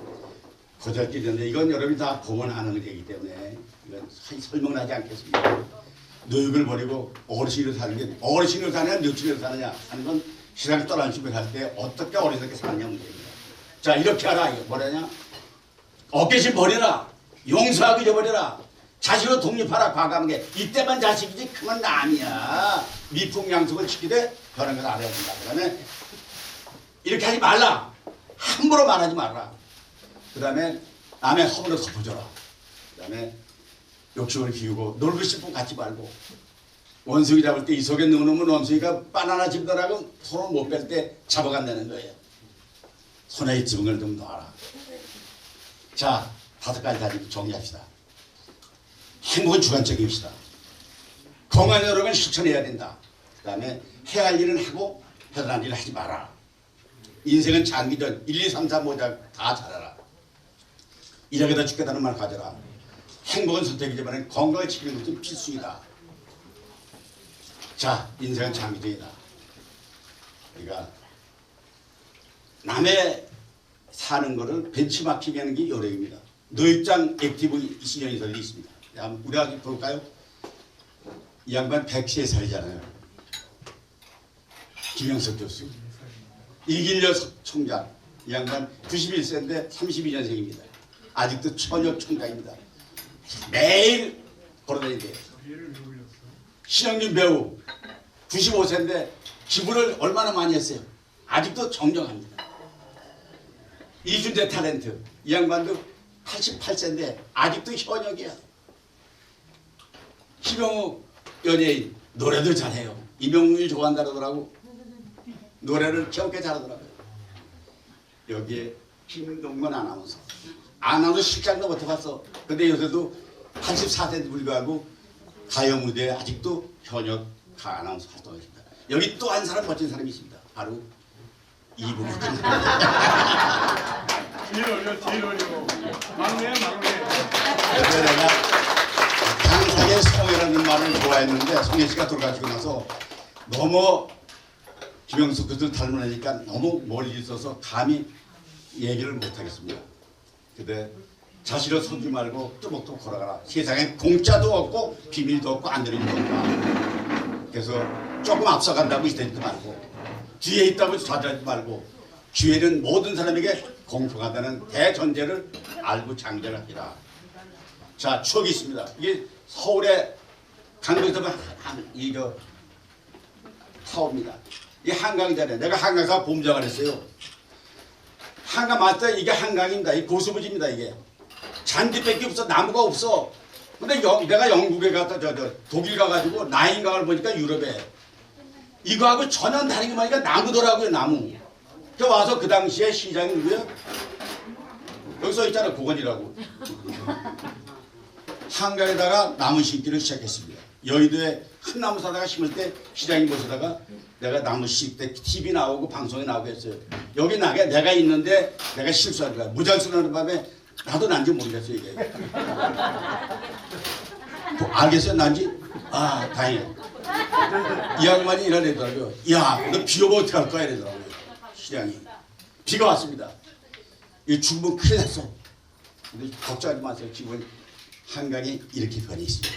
거절길인데 이건 여러분이 다 보면 아는 얘기이기 때문에 이건 설명하지 않겠습니다. 노역을 버리고 어르신으로 사는 게 어르신으로 사느냐 늙신으로 사느냐 하는 건 시간을 떠나는 집에 갈 때 어떻게 어리석게 사느냐 문제입니다. 자, 이렇게 하라. 이거 뭐라냐. 어깨심 버려라. 용서하고 잊어버려라. 자식으로 독립하라. 과감하게. 이때만 자식이지 그건 남이야. 미풍양속을 지키되 변한 걸 알아야 된다. 그 다음에 이렇게 하지 말라. 함부로 말하지 말라. 그 다음에 남의 허물을 덮어줘라. 그 다음에 욕심을 비우고 놀고 싶으면 갖지 말고 원숭이 잡을 때 이 속에 넣어놓으면 원숭이가 바나나 집더라고 손을 못 뺄 때 잡아간다는 거예요. 손에 지붕을 좀 놔라. 자, 5가지 가지고 정리합시다. 행복은 주관적입시다. 건강한 여러분 실천해야 된다. 그 다음에 해야 할 일은 하고 해달라는 일을 하지 마라. 인생은 장기전 1, 2, 3, 4 모자 다 잘하라. 이러게다 죽겠다는 말 가져라. 행복은 선택이지만 건강을 지키는 것은 필수이다. 자, 인생은 장기전이다. 그러니까 남의 사는 거를 벤치마킹 하는 게 요령입니다. 노익장 액티브 이신연설이 있습니다. 우리 아기 볼까요? 이 양반 103살이잖아요. 김영석 교수. 이길려 총장. 이 양반 91세인데 32년생입니다. 아직도 처녀 총장입니다. 매일 걸어다니는데 신영준 배우 95세인데 기부를 얼마나 많이 했어요. 아직도 정정합니다. 이준재 탤런트 이 양반도 88세인데 아직도 현역이야. 김영욱 연예인 노래도 잘해요. 이명웅이 좋아한다 그러더라고. 노래를 귀엽게 잘하더라고요. 여기에 김동건 아나운서 실장도 못해봤어. 근데 요새도 84세인데 불구하고 가요 무대에 아직도 현역 아나운서 활동하십니다. 여기 또 한 사람 멋진 사람이 있습니다. 바로 이분이. 제일 어려. 막내야 막내. 그래서 내가 강상의 성이라는 말을 좋아했는데 성혜 씨가 돌아가시고 나서 너무 김영숙 교수를 닮으니까 너무 멀리 있어서 감히 얘기를 못하겠습니다. 근데 자신을 속지 말고 뚜벅뚜벅 걸어가라. 세상에 공짜도 없고 비밀도 없고 안 되는 게 없다. 그래서 조금 앞서간다고 있다지 말고 뒤에 있다고 좌절하지 말고 기회는 모든 사람에게 공평하다는 대전제를 알고 장전합니다. 자, 추억이 있습니다. 이게 서울의 강변에서 이저 사옵니다. 이 한강이잖아요. 내가 한강에서 봄장을 했어요. 한강 맞다. 이게 한강입니다. 이 고수부지입니다. 이게 잔디밖에 없어. 나무가 없어. 근데 내가 영국에 갔다 독일 가가지고 나인강을 보니까 유럽에 이거하고 전혀 다른 게 뭐니까 나무더라고요. 나무. 그 와서 그 당시에 시장이 누구야? 여기 써 있잖아. 고건이라고. 한강에다가 나무 심기를 시작했습니다. 여의도에 큰 나무 사다가 심을 때 시장이 모시다가 내가 나무 심을 때 TV 나오고 방송에 나오고 했어요. 여기 내가 있는데 내가 실수한 거야. 무장수라는 밤에 나도 난지 모르겠어요. 이게. 알겠어요? 난지? 아, 다행이에요. 이 양반이 이러더라고요. 야, 너 비 오면 어떡할 거야? 이러더라고요. 시장이. 비가 왔습니다. 이 죽으면 큰일 났어. 근데 걱정하지 마세요. 지금 한강이 이렇게 변해 있습니다.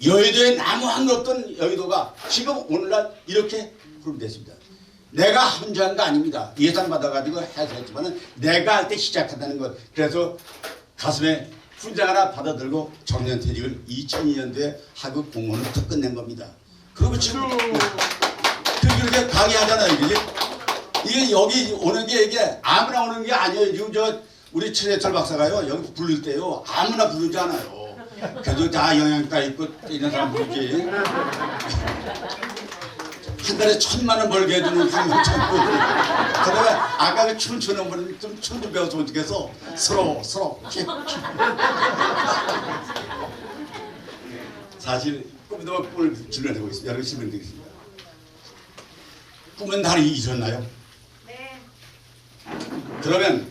여의도에 나무 한 없던 여의도가 지금 오늘날 이렇게 푸른됐습니다. 내가 혼자 한 거 아닙니다. 예산 받아가지고 해서 했지만 내가 할 때 시작한다는 것. 그래서 가슴에 훈장 하나 받아들고 정년퇴직을 2002년도에 하고 공무원을 또 끝낸 겁니다. 그리고 지금 그렇게 강의하잖아요. 이게 여기 오는 게 이게 아무나 오는 게 아니에요. 지금 우리 최재철 박사가요 여기 부를 때요 아무나 부르지 않아요. 그래도 다 영양가 있고 이런 사람 부르지. 한 달에 1,000만 원 벌게 해주는 강의 참고. 그다음에 아까 그 춤추는 분은 좀 춤 좀 배워서 어떻게 해서 서로. 사실 꿈도 꿈을 질러내고 있습니다. 여러분 질문드리겠습니다. 꿈은 다 잊었나요? 네. 그러면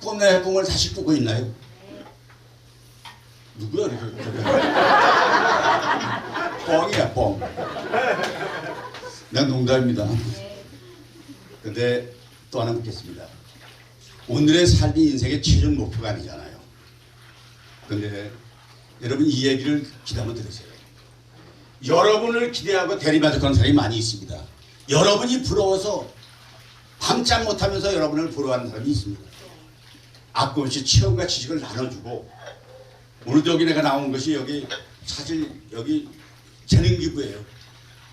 꿈의 꿈을 다시 꾸고 있나요? 누구야 이렇게? 뻥이야 뻥. 난 농담입니다. 근데 또 하나 묻겠습니다. 오늘의 삶이 인생의 최종 목표가 아니잖아요. 근데 여러분 이 얘기를 기대하면 들으세요. 여러분을 기대하고 대리만족하는 사람이 많이 있습니다. 여러분이 부러워서 밤잠 못하면서 여러분을 부러워하는 사람이 있습니다. 아낌없이 체험과 지식을 나눠주고 오늘도 여기 내가 나온 것이 여기 사실 여기 재능기부예요.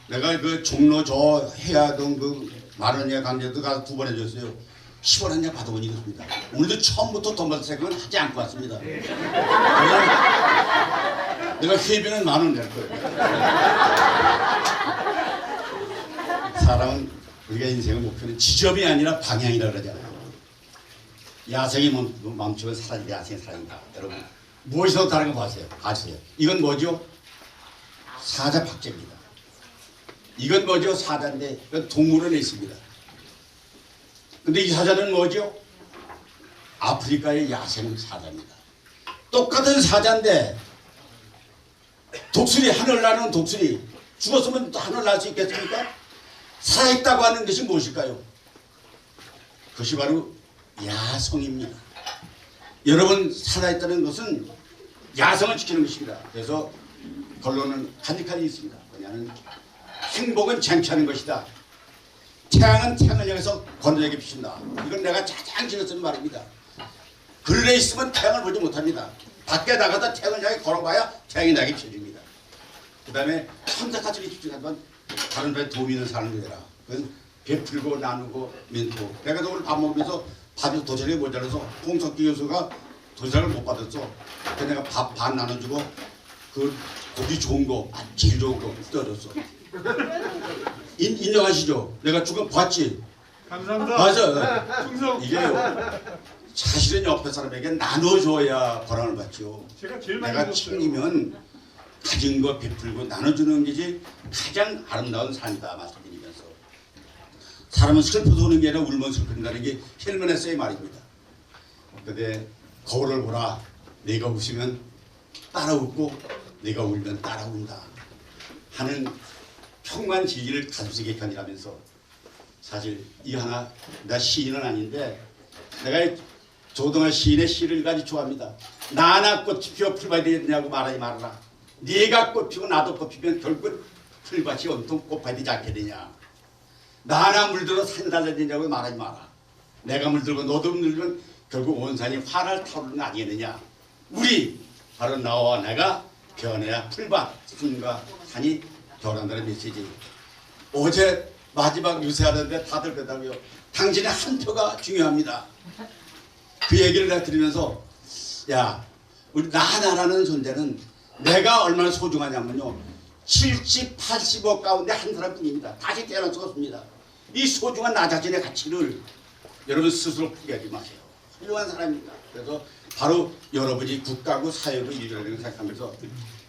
내가 그 종로 저 해야동 그 만원이야 강제도 가서 2번 해줬어요. 10원 한 장 받아본 적이 있습니다. 오늘도 처음부터 돈 받을 생각은 하지 않고 왔습니다. 내가 회비는 10,000원 낼 거예요. 사람은 우리가 인생의 목표는 지점이 아니라 방향이라 그러잖아요. 야생이 멈추면 사라지고 야생이 사라진다. 여러분 무엇이라도 다른 거 아세요? 이건 뭐죠? 사자 박제입니다. 이건 뭐죠? 사자인데 이건 동물원에 있습니다. 근데 이 사자는 뭐죠? 아프리카의 야생 사자입니다. 똑같은 사자인데 독수리 하늘 나는 독수리 죽었으면 또 하늘 날 수 있겠습니까? 살아있다고 하는 것이 무엇일까요? 그것이 바로 야성입니다. 여러분 살아있다는 것은 야성을 지키는 것입니다. 그래서 결론은 간직하게 있습니다. 뭐냐면 행복은 쟁취하는 것이다. 태양은 태양을 향해서 건조하게 비춘다. 이건 내가 가장 길어 쓰는 말입니다. 그늘에 있으면 태양을 보지 못합니다. 밖에 나가다 태양을 향해 걸어봐야 태양이 나게 비춰줍니다. 그 다음에 선택하지 집중하면 다른 사람에 도움이 있는 사람이 되라. 그건 베풀고 나누고 멘토. 내가 오늘 밥 먹으면서 밥이 도시락이 모자라서 홍석기 교수가 도시락을 못 받았어. 그래서 내가 밥 반 나눠주고 그 고기 좋은 거 제일 좋은 거 뜯어줬어. 인정하시죠? 내가 죽은 봤지? 감사합니다. 맞아. 충성. 이게요. 사실은 옆에 사람에게 나눠줘야 보람을 받죠. 제가 제일 많이 내가 먹었어요. 챙기면 가진 거 베풀고 나눠주는 것이 가장 아름다운 삶이다 말씀드리면서 사람은 슬퍼서 우는 게 아니라 울면 슬픈다는 게 헬멘에서의 말입니다. 근데 거울을 보라. 내가 웃으면 따라 웃고 내가 울면 따라 운다 하는 평만지기를 가슴속에 견디라면서 사실 이 하나 나 시인은 아닌데 내가 조동아 시인의 시를 가지 좋아합니다. 나나 꽃이 피어 풀밭이 되느냐고 말하지 말아라. 네가 꽃 피고 나도 꽃 피면 결국 풀밭이 온통 꽃밭이 되지 않게 되냐. 나나 물들어 산이 달라지냐고 말하지 마라. 내가 물들고 너도 물들면 결국 온 산이 화를 타오르는 거 아니겠느냐. 우리 바로 나와 내가 변해야 풀밭 산과 산이 변한다는 메시지. 어제 마지막 유세하는데 다들 그러다고요. 당신의 한 표가 중요합니다. 그 얘기를 내가 들으면서 야 우리 나라는 존재는 내가 얼마나 소중하냐면요. 70, 80억 가운데 한 사람뿐입니다. 다시 태어날 수가 없습니다. 이 소중한 나 자신의 가치를 여러분 스스로 포기하지 마세요. 훌륭한 사람입니다. 그래서 바로 여러분이 국가고 사회고 일이라는 생각하면서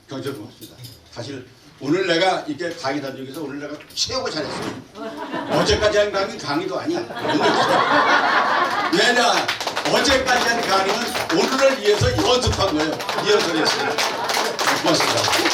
경제를 고맙습니다. 사실 오늘 내가 이렇게 강의단 중에서 오늘 내가 최고 잘했어요. 어제까지 한 강의도 아니야. 왜냐 어제까지 한 강의는 오늘을 위해서 연습한 거예요. 리허설했어요. 고맙습니다.